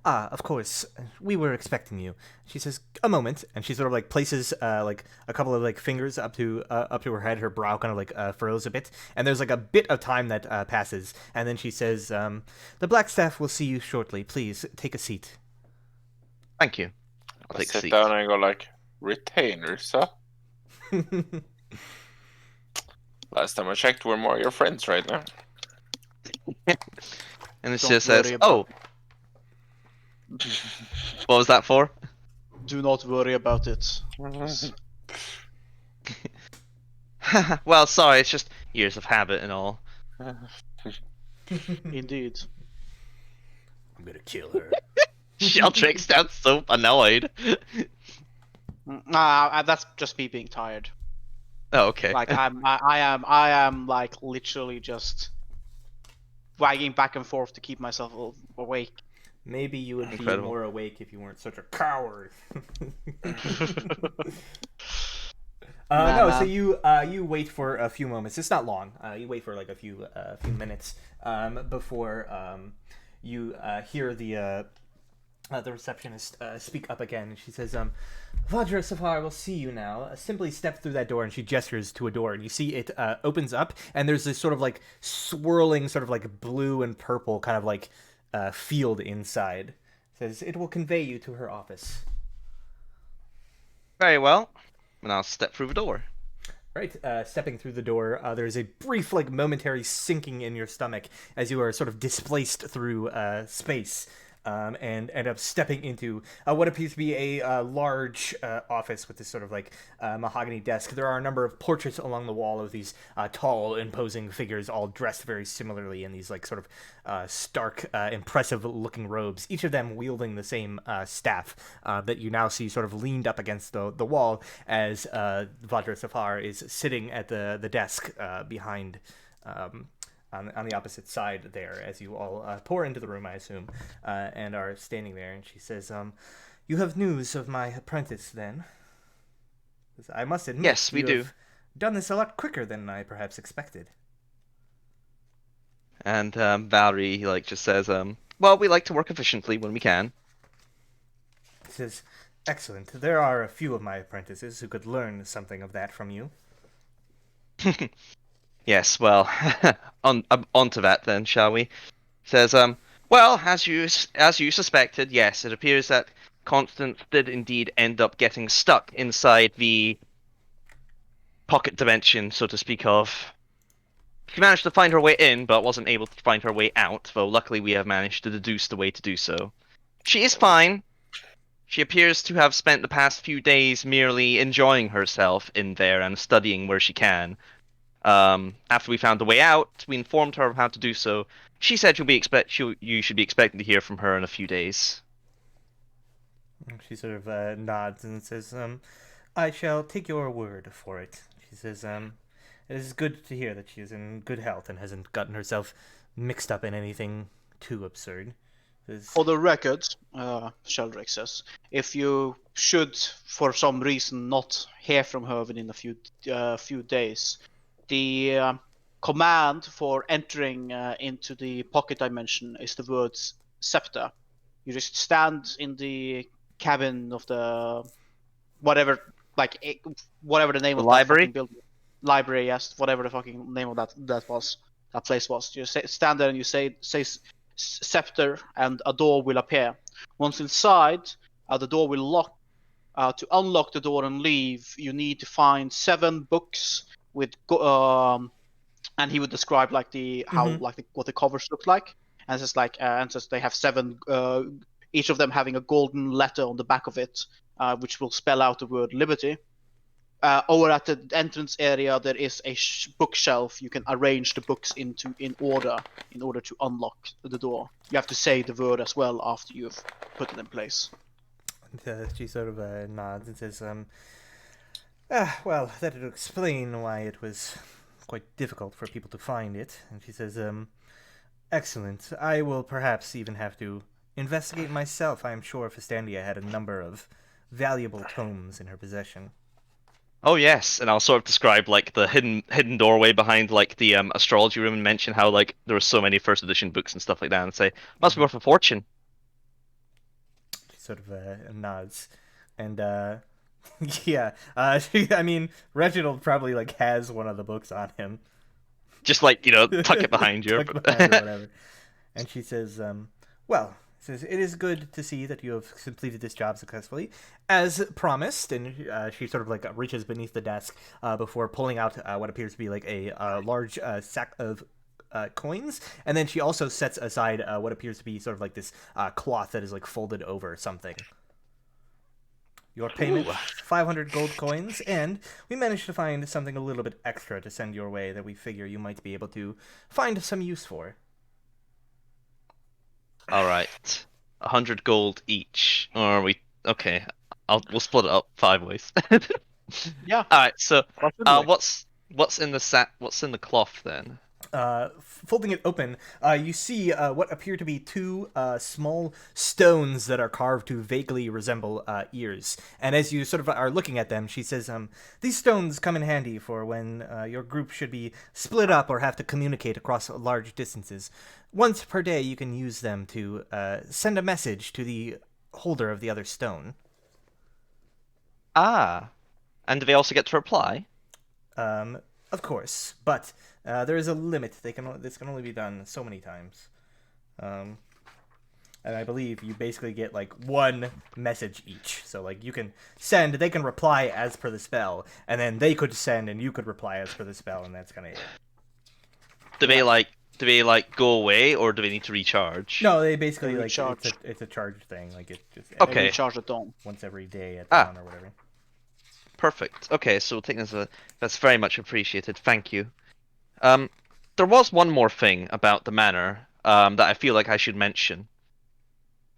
of course, we were expecting you. She says, a moment, and she sort of like places like a couple of like fingers up to her head. Her brow kind of like furrows a bit, and there's like a bit of time that passes, and then she says, the Blackstaff will see you shortly. Please take a seat. Thank you. I'll I take a sit seat. down and go like, retainers, huh? Last time I checked, we're more your friends right now. And it Don't just says, worry about- "Oh, what was that for?" Do not worry about it. Well, sorry, it's just years of habit and all. Indeed. I'm gonna kill her. Sheldrick sounds so annoyed. That's just me being tired. Oh, okay. Like I am like literally just wagging back and forth to keep myself awake. Maybe you would Incredible. be more awake if you weren't such a coward. No, so you wait for a few moments. It's not long. You wait for like a few minutes before you hear the receptionist speak up again. She says, Vajra Safar will see you now. Simply step through that door, and she gestures to a door, and you see it opens up, and there's this sort of like swirling, sort of like blue and purple kind of like field inside. It says, it will convey you to her office. Very well. And I'll step through the door. Right, stepping through the door, there's a brief, like, momentary sinking in your stomach as you are sort of displaced through space. And end up stepping into what appears to be a large office with this sort of like mahogany desk. There are a number of portraits along the wall of these tall, imposing figures, all dressed very similarly in these like sort of stark, impressive-looking robes. Each of them wielding the same staff that you now see sort of leaned up against the wall as Vajra Safar is sitting at the desk behind. On the opposite side there, as you all pour into the room, I assume, and are standing there. And she says, you have news of my apprentice, then? I must admit, yes, we do. Have done this a lot quicker than I perhaps expected. And Valerie just says, well, we like to work efficiently when we can. She says, excellent. There are a few of my apprentices who could learn something of that from you. Yes, well, on to that then, shall we? Says, well, as you suspected, yes, it appears that Constance did indeed end up getting stuck inside the pocket dimension, so to speak of. She managed to find her way in, but wasn't able to find her way out, though luckily we have managed to deduce the way to do so. She is fine. She appears to have spent the past few days merely enjoying herself in there and studying where she can. After we found the way out, we informed her of how to do so. She said you should be expecting to hear from her in a few days. She sort of nods and says, I shall take your word for it. She says, it is good to hear that she is in good health and hasn't gotten herself mixed up in anything too absurd. For the record, Sheldrick says, if you should, for some reason, not hear from her within a few days, the command for entering into the pocket dimension is the words scepter. You just stand in the cabin of the whatever the name of library? That fucking building. Library, yes, whatever the fucking name of that place was. You stand there and you say scepter, and a door will appear. Once inside, the door will lock. To unlock the door and leave, you need to find 7 books with and he would describe what the covers look like, and it's like and says they have 7, each of them having a golden letter on the back of it, which will spell out the word liberty. Over at the entrance area, there is a bookshelf. You can arrange the books in order to unlock the door. You have to say the word as well after you've put it in place. She sort of nods and says, well, that would explain why it was quite difficult for people to find it. And she says, excellent. I will perhaps even have to investigate myself. I am sure Festandia had a number of valuable tomes in her possession. Oh yes, and I'll sort of describe the hidden doorway behind the astrology room and mention how there were so many first edition books and stuff like that, and say must be worth a fortune. She sort of nods, and yeah, I mean Reginald probably has one of the books on him. Just tuck it behind you. Tuck behind or whatever. And she says, well. Says, it is good to see that you have completed this job successfully, as promised. And she sort of reaches beneath the desk before pulling out what appears to be a large sack of coins, and then she also sets aside what appears to be sort of this cloth that is folded over something. Your payment, 500 gold coins, and we managed to find something a little bit extra to send your way that we figure you might be able to find some use for. All right, 100 gold each. Or are we okay? We'll split it up 5 ways. Yeah. All right. So, what's in the sack? What's in the cloth then? Folding it open, you see what appear to be 2 small stones that are carved to vaguely resemble ears. And as you sort of are looking at them, she says, these stones come in handy for when your group should be split up or have to communicate across large distances. Once per day, you can use them to send a message to the holder of the other stone. Ah. And do they also get to reply? Of course, but there is a limit. This can only be done so many times. And I believe you basically get like one message each. So like you can send, they can reply as per the spell, and then they could send and you could reply as per the spell, and that's kind of it. Do they like go away, or do they need to recharge? No, they basically They like recharge. it's a charge thing. Like it just Okay. They recharge at dawn. once every day at dawn or whatever. Perfect. Okay, so we'll take this that's very much appreciated. Thank you. There was one more thing about the manor that I feel like I should mention.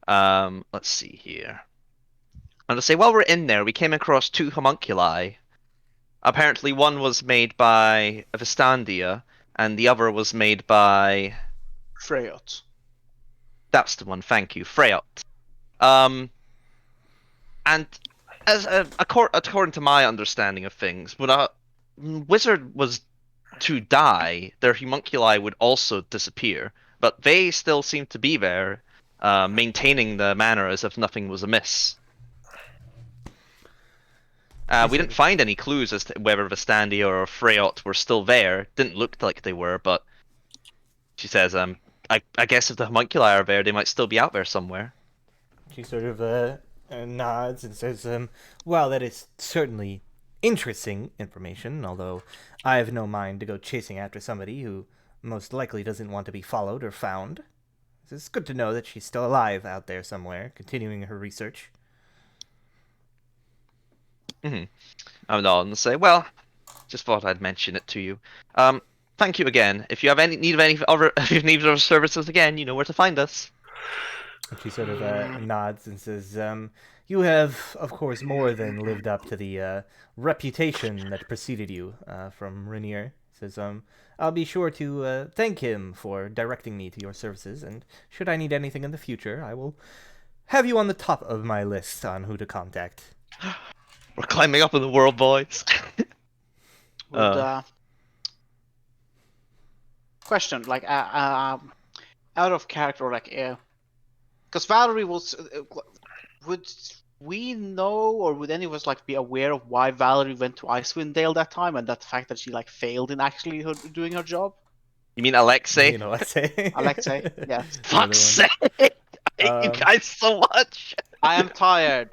Let's see here. I'm gonna say while we're in there, we came across 2 homunculi. Apparently, one was made by Vistandia, and the other was made by. Freyot. That's the one. Thank you, Freyot. And as according to my understanding of things, when a wizard was to die, their homunculi would also disappear, but they still seem to be there, maintaining the manor as if nothing was amiss. We didn't find any clues as to whether Vistandia or Freyot were still there. Didn't look like they were, but she says, I guess if the homunculi are there, they might still be out there somewhere. She sort of nods and says, well, that is certainly interesting information, although I have no mind to go chasing after somebody who most likely doesn't want to be followed or found. It's good to know that she's still alive out there somewhere, continuing her research. Mm-hmm. I'm not going to say, well, just thought I'd mention it to you. Thank you again. If you have any need of any other, if you need our services again, you know where to find us. And she sort of nods and says, you have, of course, more than lived up to the reputation that preceded you from Rainier. Says, I'll be sure to thank him for directing me to your services, and should I need anything in the future, I will have you on the top of my list on who to contact. We're climbing up in the world, boys. Question, like, out of character, like, because Valerie was, would we know, or would any of us like be aware of why Valerie went to Icewind Dale that time, and that fact that she like failed in actually doing her job? You mean Alexei? You know, Alexei. Alexei, yeah. Fuck's sake! I hate you guys so much. I am tired.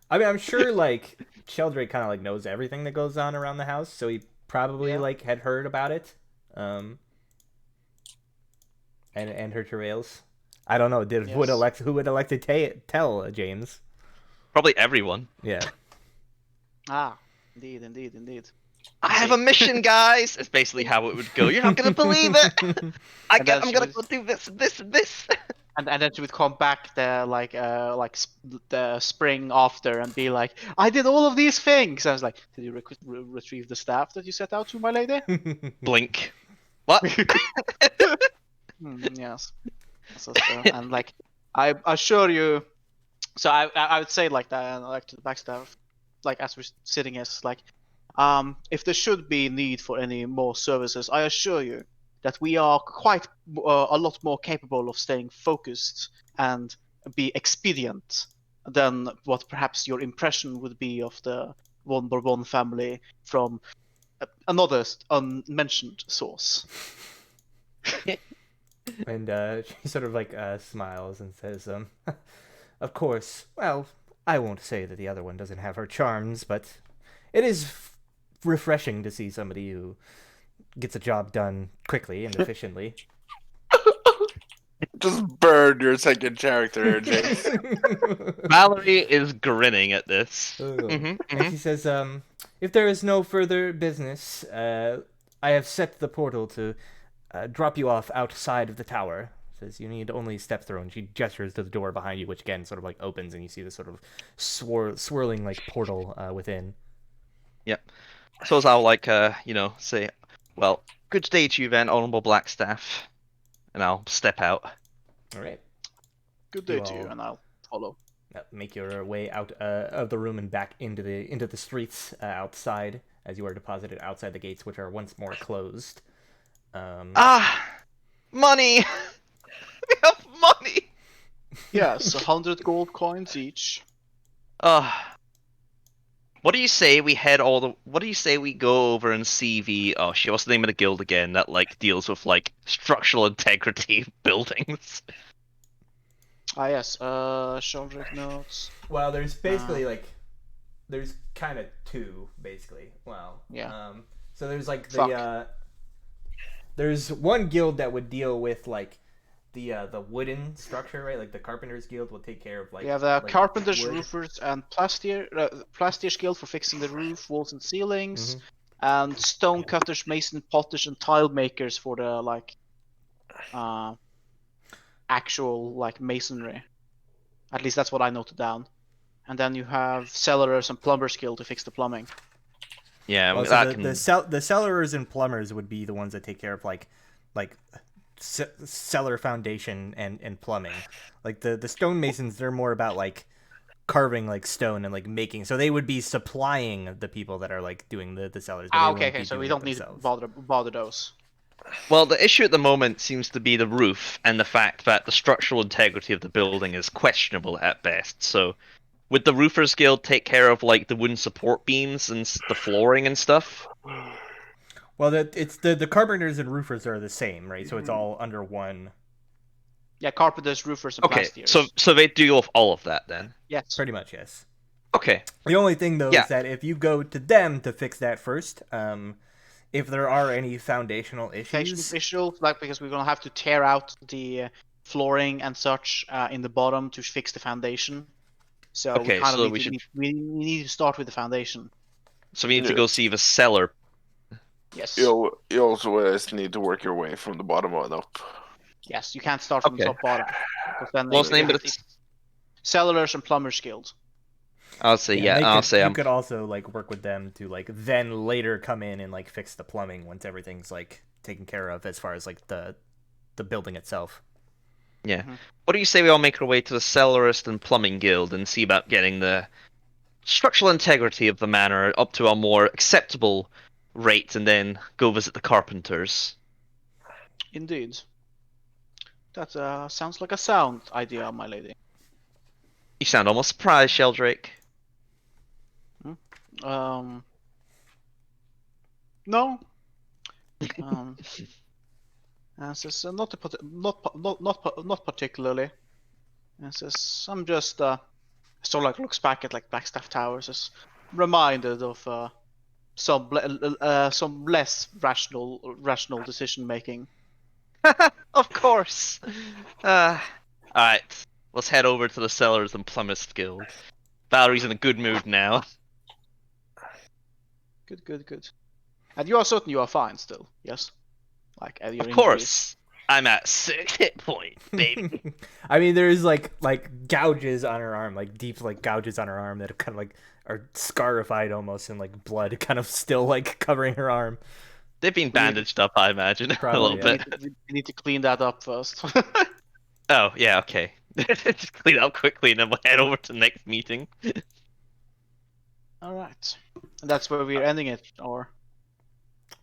I mean, I'm sure like Sheldrake kind of like knows everything that goes on around the house, so he probably like had heard about it, and her travails. I don't know. Who would Alexei tell James? Probably everyone. Yeah. Ah, indeed. I have a mission, guys. It's basically how it would go. You're not gonna believe it. I'm gonna go do this. And then she would come back there like the spring after and be like, I did all of these things. I was like, did you retrieve the staff that you set out to, my lady? Blink. What? Yes. So, and like, I assure you. So I would say like that, like to the backstaff, like as we're sitting here, it's like, if there should be need for any more services, I assure you that we are quite a lot more capable of staying focused and be expedient than what perhaps your impression would be of the One Bourbon family from another unmentioned source. And she sort of like smiles and says, of course, well, I won't say that the other one doesn't have her charms, but it is refreshing to see somebody who gets a job done quickly and efficiently. Just burn your second character, James. Valerie is grinning at this. And she says, if there is no further business, I have set the portal to drop you off outside of the tower. Says you need only step through, and she gestures to the door behind you, which again sort of like opens, and you see this sort of swirling like portal within. Yep. So as I'll like say, well, good day to you then, Honorable Blackstaff, and I'll step out. All right. Good day to you, and I'll follow. Make your way out of the room and back into the streets outside, as you are deposited outside the gates, which are once more closed. Money. We have money. Yes, 100 gold coins each. What do you say we head all the? What do you say we go over and see the? Oh shit! What's the name of the guild again? That like deals with like structural integrity of buildings. Ah, yes. Sheldrick notes. Well, there's basically there's kind of two basically. Well, Yeah. so there's like Fuck. there's one guild that would deal with like the wooden structure, right? Like the carpenters guild will take care of like We have the like carpenters, wood. roofers, and plastiers guild for fixing the roof, walls, and ceilings, Mhm. and stone cutters, mason, potters, and tile makers for the actual like masonry. At least that's what I noted down. And then you have cellars and plumbers guild to fix the plumbing. Yeah, Well, so that can. the cellars and plumbers would be the ones that take care of like cellar foundation and plumbing. Like the stonemasons, they're more about like carving like stone and like making. So they would be supplying the people that are like doing the cellars, but they Okay, wouldn't be so we doing don't it need to themselves. bother those. Well, the issue at the moment seems to be the roof and the fact that the structural integrity of the building is questionable at best. So, would the roofers guild take care of like the wooden support beams and the flooring and stuff? Well, it's the carpenters and roofers are the same, right? So it's all under one. Yeah, carpenters, roofers, and Okay, plastiers. so they deal with all of that then. Yes. Pretty much, yes. Okay. The only thing though Yeah. is that if you go to them to fix that first, if there are any foundational issues, Visual, like because we're gonna have to tear out the flooring and such in the bottom to fix the foundation. So we Okay, kind of so need to we need to start with the foundation. we need to go see the cellar. Yes. You also need to work your way from the bottom on up. Yes, you can't start from Okay. top bottom because then What's the name of it? it's cellars and plumbers guild. I'll say yeah, I'll say you could also like work with them to like then later come in and like fix the plumbing once everything's like taken care of as far as like the building itself. Yeah. Mhm. What do you say we all make our way to the cellarist and plumbing guild and see about getting the structural integrity of the manor up to a more acceptable rate, and then go visit the carpenters? Indeed. That sounds like a sound idea, my lady. You sound almost surprised, Sheldrake. No. And says not particularly. And says I'm just sort of like looks back at like Blackstaff Towers, is reminded of some less rational decision making. Of course. Alright. Let's head over to the Cellars and Plumbers Guild. Valerie's in a good mood now. Good. And you are certain you are fine still, yes? Like at your Of injuries. course. I'm at 6 hit point, baby. I mean, there's like gouges on her arm, like deep like gouges on her arm that are kind of like are scarified almost, and like blood kind of still like covering her arm. They've been bandaged up, I imagine, Probably, a little bit. We need to clean that up first. Oh, yeah, okay. Just clean it up quickly and then we'll head over to the next meeting. Alright. And that's where we're ending it, or?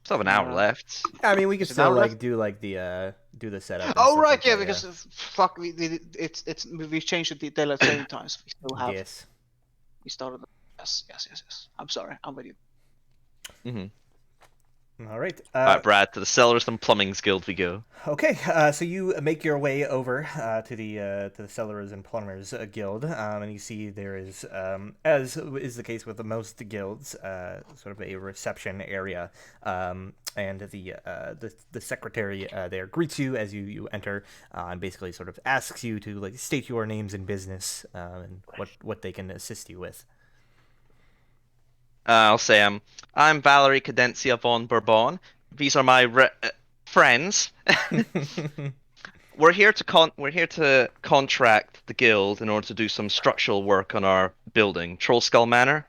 Still have an hour left. I mean, we could Is it still now like left? do like the setup. and Oh stuff right, like yeah, that, because fuck, we've changed the daylight saving times. We still have. Yes. We started. Yes. I'm sorry. I'm with you. Mm-hmm. All right. Alright, Brad, to the Cellars and Plumbings Guild we go. Okay, so you make your way over to the Cellars and Plumbers Guild, and you see there is, as is the case with most guilds, sort of a reception area, and the secretary there greets you as you enter, and basically sort of asks you to like state your names and business, and what they can assist you with. I'll say I'm Valerie Cadencia von Bourbon. These are my friends. We're here to contract the guild in order to do some structural work on our building, Trollskull Manor.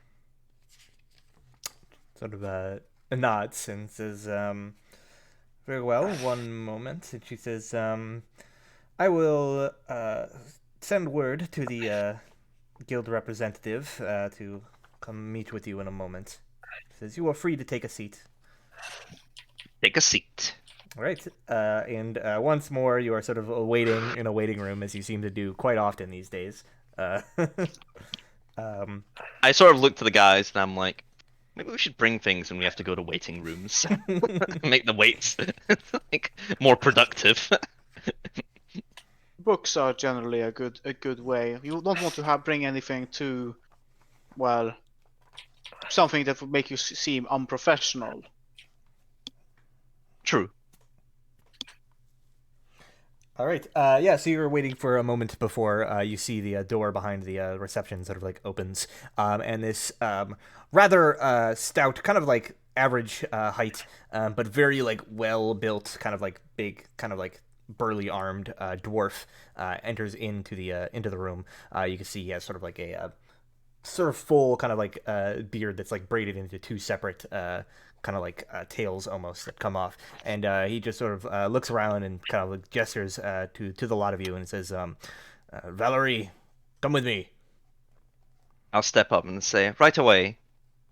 Sort of nods and says, very well, one moment. And she says, I will send word to the guild representative to come meet with you in a moment. She says, you are free to take a seat. Take a seat. All right. And once more, you are sort of waiting in a waiting room, as you seem to do quite often these days. Uh, I sort of look to the guys and I'm like, maybe we should bring things when we have to go to waiting rooms. Make the waits like more productive. Books are generally a good way. You don't want to bring anything too, well, something that would make you seem unprofessional. True. All right. Yeah. So you're waiting for a moment before you see the door behind the reception sort of like opens, and this rather stout, kind of like average height, but very like well built, kind of like big, kind of like burly armed dwarf enters into the room. You can see he has sort of like a sort of full kind of like beard that's like braided into two separate kind of like tails almost that come off, and he just sort of looks around and kind of like gestures to the lot of you and says, "Valerie, come with me." I'll step up and say, right away.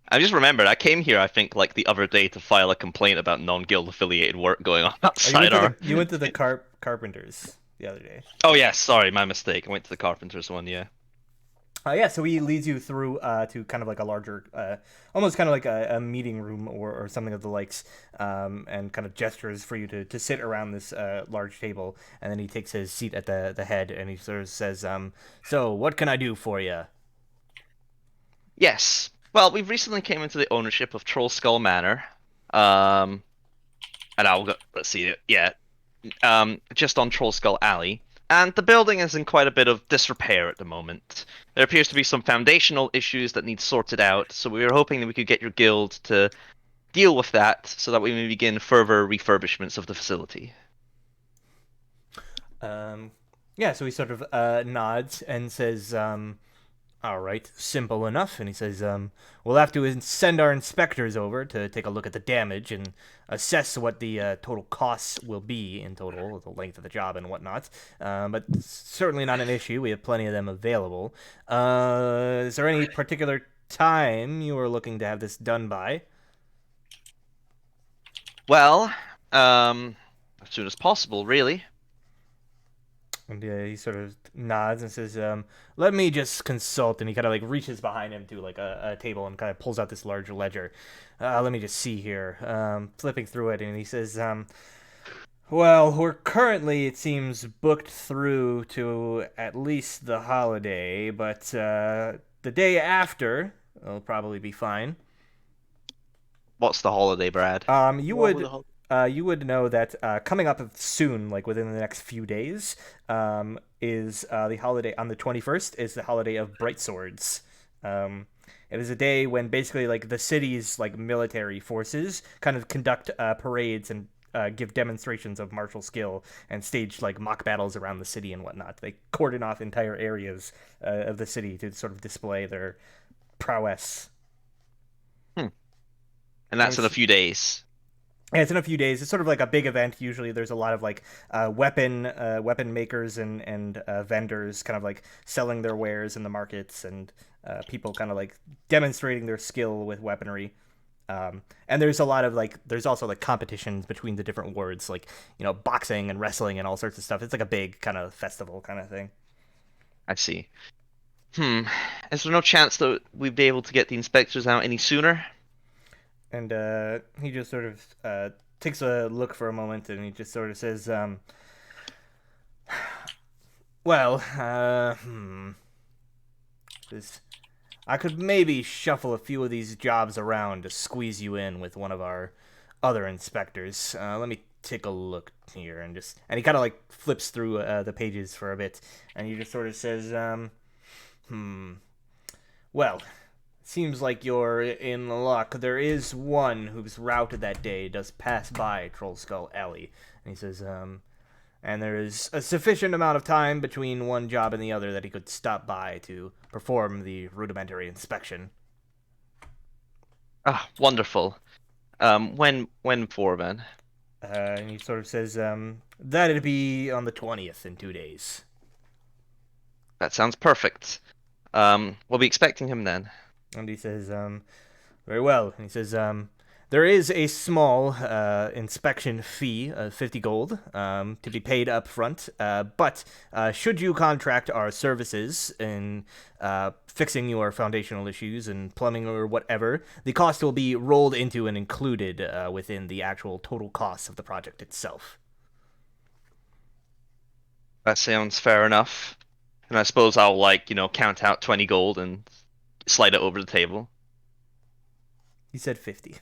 I just remembered, I came here, I think, like the other day to file a complaint about non-guild affiliated work going on Oh, outside our... you went to the carpenters the other day. Oh, yes, sorry, my mistake. I went to the carpenter's one, yeah. Yeah, so he leads you through to kind of like a larger, almost kind of like a meeting room or something of the likes, and kind of gestures for you to sit around this large table. And then he takes his seat at the head and he sort of says, "So, what can I do for you?" Yes. Well, we've recently came into the ownership of Troll Skull Manor. And I'll go, let's see, yeah. Just on Troll Skull Alley. And the building is in quite a bit of disrepair at the moment. There appears to be some foundational issues that need sorted out, so we were hoping that we could get your guild to deal with that so that we may begin further refurbishments of the facility. Yeah, so he sort of nods and says, "All right, simple enough." And he says, "We'll have to send our inspectors over to take a look at the damage and assess what the total costs will be in total, the length of the job and whatnot. But certainly not an issue. We have plenty of them available. Is there any particular time you were looking to have this done by?" Well, as soon as possible, really. And he sort of nods and says, "Let me just consult." And he kind of like reaches behind him to like a table and kind of pulls out this large ledger. Let me just see here. Flipping through it, and he says, "Well, we're currently, it seems, booked through to at least the holiday, but the day after will probably be fine." What's the holiday, Brad? You would know that coming up soon, like within the next few days, is the holiday on the 21st. Is the holiday of Bright Swords. It is a day when basically like the city's like military forces kind of conduct parades and give demonstrations of martial skill and stage like mock battles around the city and whatnot. They cordon off entire areas of the city to sort of display their prowess. And that's in a few days. Yeah, it's in a few days. It's sort of like a big event. Usually there's a lot of like weapon makers and vendors kind of like selling their wares in the markets, and people kind of like demonstrating their skill with weaponry. And there's a lot of like, there's also like competitions between the different wards, like, you know, boxing and wrestling and all sorts of stuff. It's like a big kind of festival kind of thing. I see. Is there no chance that we'd be able to get the inspectors out any sooner? And he just sort of takes a look for a moment, and he just sort of says, "Well, I could maybe shuffle a few of these jobs around to squeeze you in with one of our other inspectors. Let me take a look here," and he kind of like flips through the pages for a bit, and he just sort of says, "Well, seems like you're in luck. There is one whose route that day does pass by Troll Skull Alley." And he says, "And there is a sufficient amount of time between one job and the other that he could stop by to perform the rudimentary inspection." Ah, wonderful. When for, then? And he sort of says, "That'd be on the 20th in 2 days." That sounds perfect. We'll be expecting him then. And he says, "Very well." And he says, There is a small inspection fee of 50 gold to be paid up front, but should you contract our services in fixing your foundational issues and plumbing or whatever, the cost will be rolled into and included within the actual total cost of the project itself. That sounds fair enough. And I suppose I'll, like, count out 20 gold and slide it over the table. He said 50.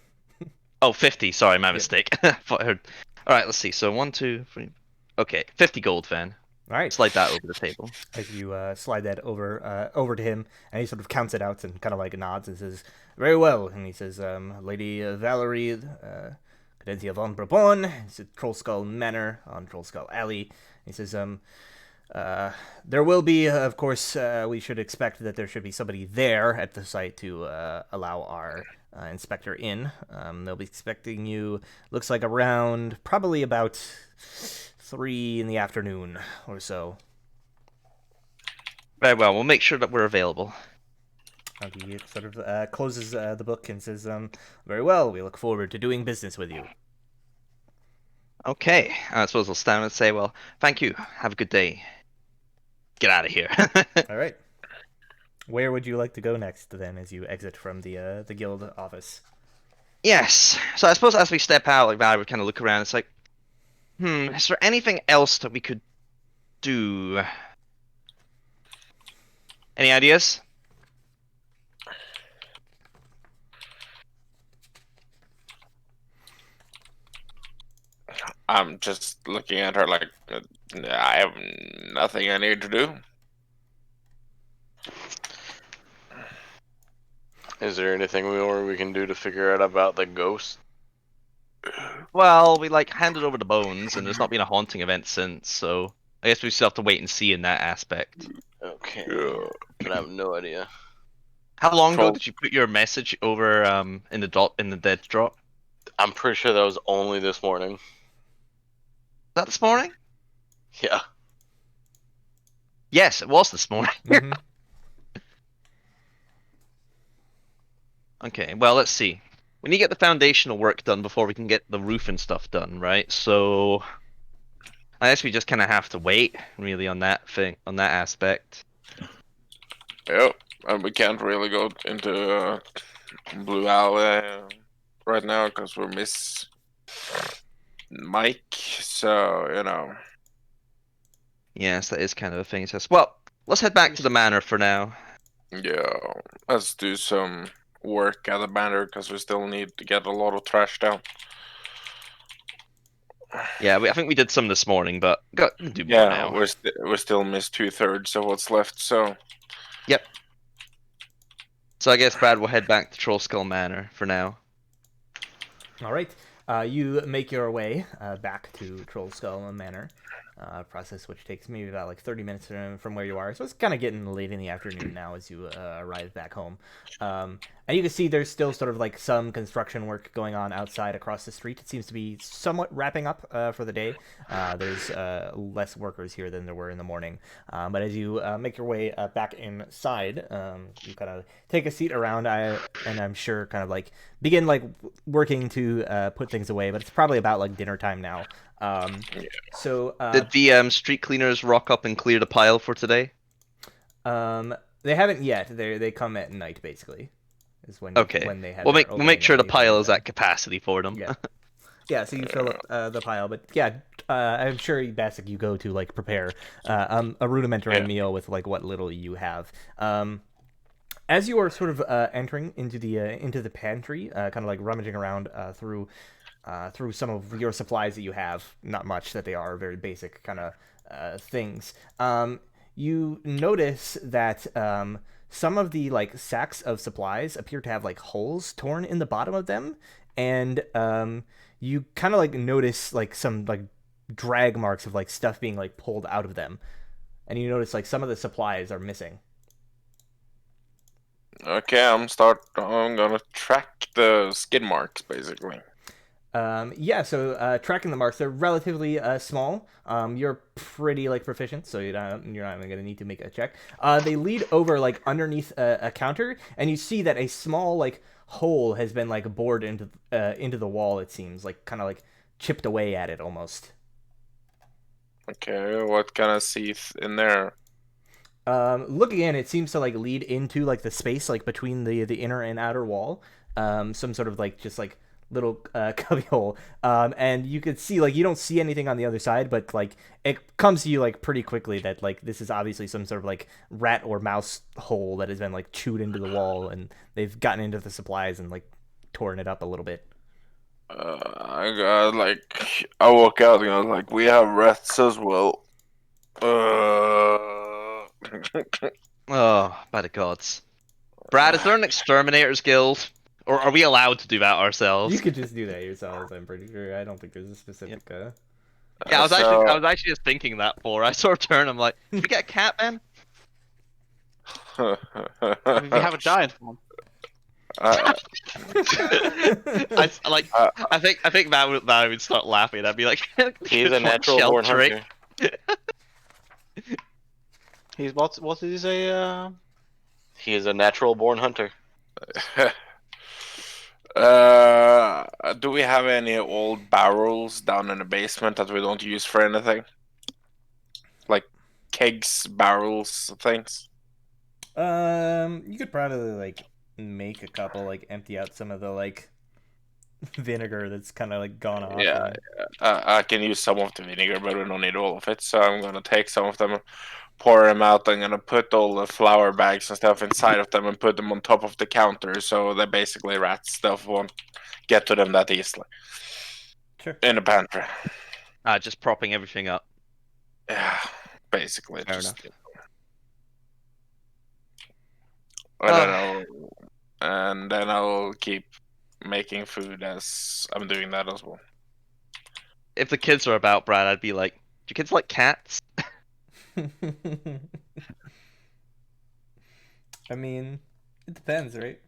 Oh, 50. Sorry, my mistake. I thought I heard... All right, let's see. So 1, 2, 3... Okay, 50 gold, then. All right. Slide that over the table. As you slide that over to him, and he sort of counts it out and kind of like nods and says, "Very well." And he says, "Lady Valerie Cadencia von Brabon, it's at Trollskull Manor on Trollskull Alley." He says, "There will be, of course, we should expect that there should be somebody there at the site to allow our inspector in. They'll be expecting you, looks like around, probably about 3 in the afternoon or so." Very well, we'll make sure that we're available. He sort of closes the book and says, "Very well, we look forward to doing business with you." Okay, I suppose I'll stand and say, well, thank you. Have a good day. Get out of here. All right. Where would you like to go next, then, as you exit from the guild office? Yes. So I suppose as we step out like that, we kind of look around. It's like, is there anything else that we could do? Any ideas? I'm just looking at her like, I have nothing I need to do. Is there anything more we can do to figure out about the ghost? Well, we handed over the bones, and there's not been a haunting event since, so I guess we still have to wait and see in that aspect. Okay. Yeah. But I have no idea. How long ago did you put your message over in the dead drop? I'm pretty sure that was only this morning. Was that this morning? Yeah. Yes, it was this morning. Mm-hmm. Okay, well, let's see. We need to get the foundational work done before we can get the roof and stuff done, right? So I guess we just kind of have to wait, really, on that aspect. Yep, and we can't really go into Blue Alley right now because we miss Mike. So Yes, that is kind of a thing. It says, well, let's head back to the manor for now. yeah, let's do some work at the banner because we still need to get a lot of trash down. Yeah, I think we did some this morning, but we'll do more now. We still missed 2/3 of what's left. So Yep. So I guess Brad will head back to Trollskull Manor for now. All right. You make your way back to Trollskull Manor. Process which takes maybe about like 30 minutes from where you are. So it's kind of getting late in the afternoon now as you arrive back home. And you can see there's still sort of like some construction work going on outside across the street. It seems to be somewhat wrapping up for the day. There's less workers here than there were in the morning. But as you make your way back inside, you kind of take a seat around and I'm sure kind of like begin like working to put things away. But it's probably about like dinner time now. So did the street cleaners rock up and clear the pile for today? They haven't yet. They come at night basically. Is when they have. We'll make sure the pile is at capacity for them. Yeah. Yeah. So you fill up the pile, but yeah, I'm sure Basic you go to like prepare a rudimentary meal with like what little you have. As you are sort of entering into the pantry, kind of like rummaging around through some of your supplies that you have, not much that they are, very basic kind of things. You notice that some of the like sacks of supplies appear to have like holes torn in the bottom of them, and you kind of like notice like some like drag marks of like stuff being like pulled out of them, and you notice like some of the supplies are missing. okay, I'm gonna track the skid marks basically. So tracking the marks, they're relatively small. You're pretty like proficient, so you're not even gonna need to make a check. They lead over like underneath a counter, and you see that a small like hole has been like bored into the wall. It seems like kind of like chipped away at it almost. Okay, what can I see in there? Looking in, it seems to like lead into like the space like between the inner and outer wall. Some sort of like just like little cubby hole. And you could see like you don't see anything on the other side, but like it comes to you like pretty quickly that like this is obviously some sort of like rat or mouse hole that has been like chewed into the wall, and they've gotten into the supplies and like torn it up a little bit. I walk out and I was like, we have rats as well. Oh, by the gods. Brad, is there an exterminators guild? Or are we allowed to do that ourselves? You could just do that yourselves, I'm pretty sure. I don't think there's a specific Yeah, I was actually just thinking that for. I sort of turn. I'm like, should we get a cat, man? I mean, we have a giant one. I think that would start laughing. I'd be like, He's a natural born hunter. He's what did you say? He is a natural born hunter. Do we have any old barrels down in the basement that we don't use for anything? Like kegs, barrels, things? You could probably like make a couple, like empty out some of the like vinegar that's kind of like gone off. Yeah, I can use some of the vinegar, but we don't need all of it. So I'm gonna take some of them, pour them out. I'm gonna put all the flour bags and stuff inside of them and put them on top of the counter, so they basically rat stuff won't get to them that easily. Sure. In the pantry. Just propping everything up. Yeah, basically. Fair just, enough. I don't know. And then I'll keep making food as I'm doing that as well. If the kids are about, Brad, I'd be like, do kids like cats? I mean, it depends, right?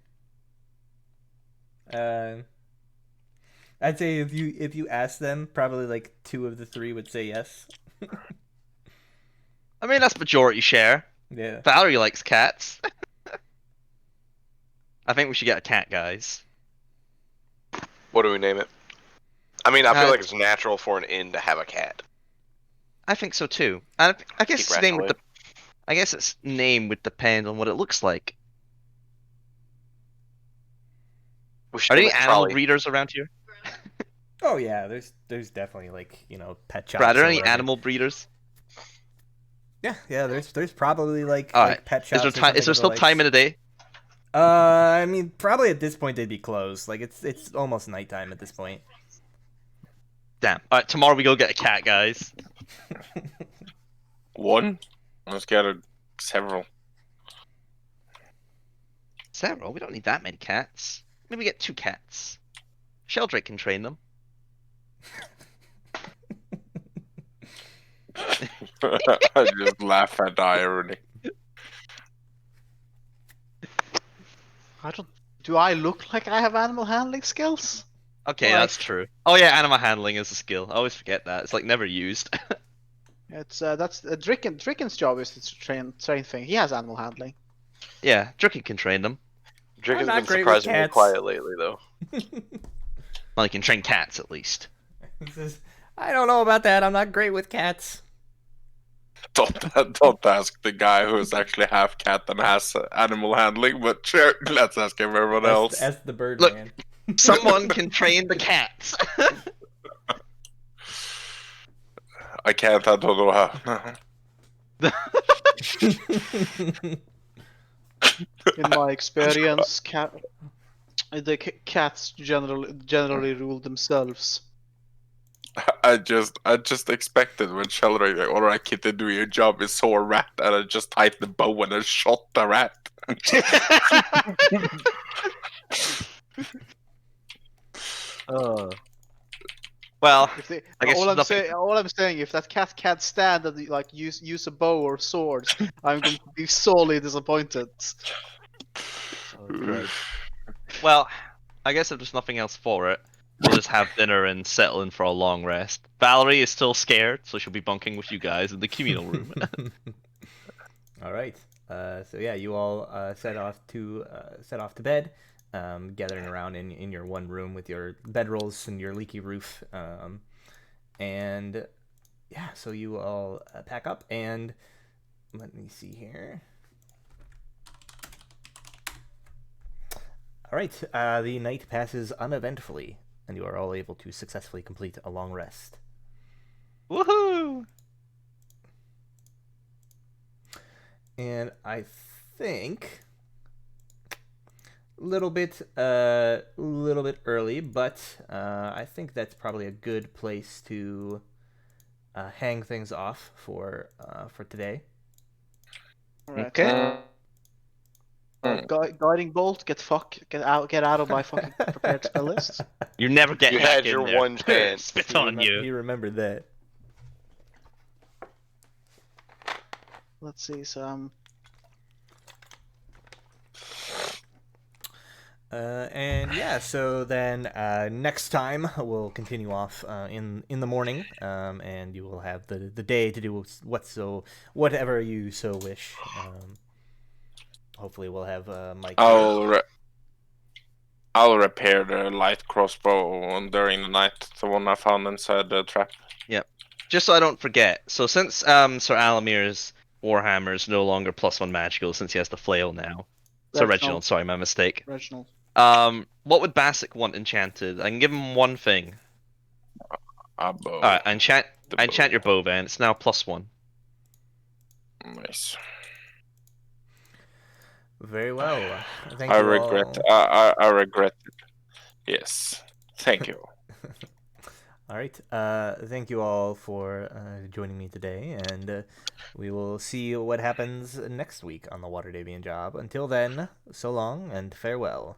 I'd say if you ask them, probably like 2 of the 3 would say yes. I mean, that's majority share. Yeah. Valerie likes cats. I think we should get a cat, guys. What do we name it? I mean, I feel like it's natural for an inn to have a cat. I think so too. I guess Keep its name rats would I guess its name would depend on what it looks like. We Are should there name any it animal Trolley. breeders around here? Oh yeah, there's definitely like, you know, pet shops. Brad, are there or any whatever. animal breeders? Yeah, there's probably like Alright. like pet Is shops. there or time? Is something there of the still likes. time in the day? I mean, probably at this point they'd be closed. Like it's almost nighttime at this point. Damn. Alright, tomorrow we go get a cat, guys. One? Let's get several. Several? We don't need that many cats. Maybe get 2 cats. Sheldrake can train them. I just laugh at the irony. Do I look like I have animal handling skills? Okay, Like- that's true. Oh yeah, animal handling is a skill. I always forget that. It's like never used. It's that's Dricken's job is to train thing. He has animal handling. Yeah, Dricken can train them. Drake I'm has not been great with surprisingly cats. quiet lately, though. Well, he can train cats at least. I don't know about that. I'm not great with cats. Don't ask the guy who is actually half cat and has animal handling, but sure, let's ask everyone else. As the bird Look. man. Someone can train the cats. I can't, I don't know how. In my experience, cats generally rule themselves. I just expected when Sheldrake, like, alright, Kitty, do your job, is saw a rat, and I just tied the bow and I shot the rat. Well, If they, I guess all I'm saying, if that cat can't stand and like use a bow or sword, I'm going to be sorely disappointed. well, I guess if there's nothing else for it, we'll just have dinner and settle in for a long rest. Valerie is still scared, so she'll be bunking with you guys in the communal room. All right. So yeah, you all set off to bed. gathering around in your one room with your bedrolls and your leaky roof. And yeah, so you all pack up, and let me see here. All right, the night passes uneventfully, and you are all able to successfully complete a long rest. Woohoo! And I think little bit early, but I think that's probably a good place to hang things off for today. All right. Okay. Guiding bolt, get out of my fucking prepared spell list. You're never getting You back had in your there. one chance. Spit on you. He remembered that. Let's see. So And yeah, so then next time we'll continue off in the morning, and you will have the day to do whatever you so wish. Hopefully, we'll have Mike. I'll repair the light crossbow during the night, the one I found inside the trap. Yep. Just so I don't forget. So since Sir Alamir's Warhammer is no longer +1 magical, since he has the flail now. So Reginald, sorry, my mistake. Reginald. What would Basic want enchanted? I can give him one thing. A bow. Alright, enchant your bow then. It's now +1. Nice. Very well. Thank I you regret. all. I regret it. Yes. Thank you. All right. Thank you all for joining me today, and we will see what happens next week on the Waterdhavian Job. Until then, so long and farewell.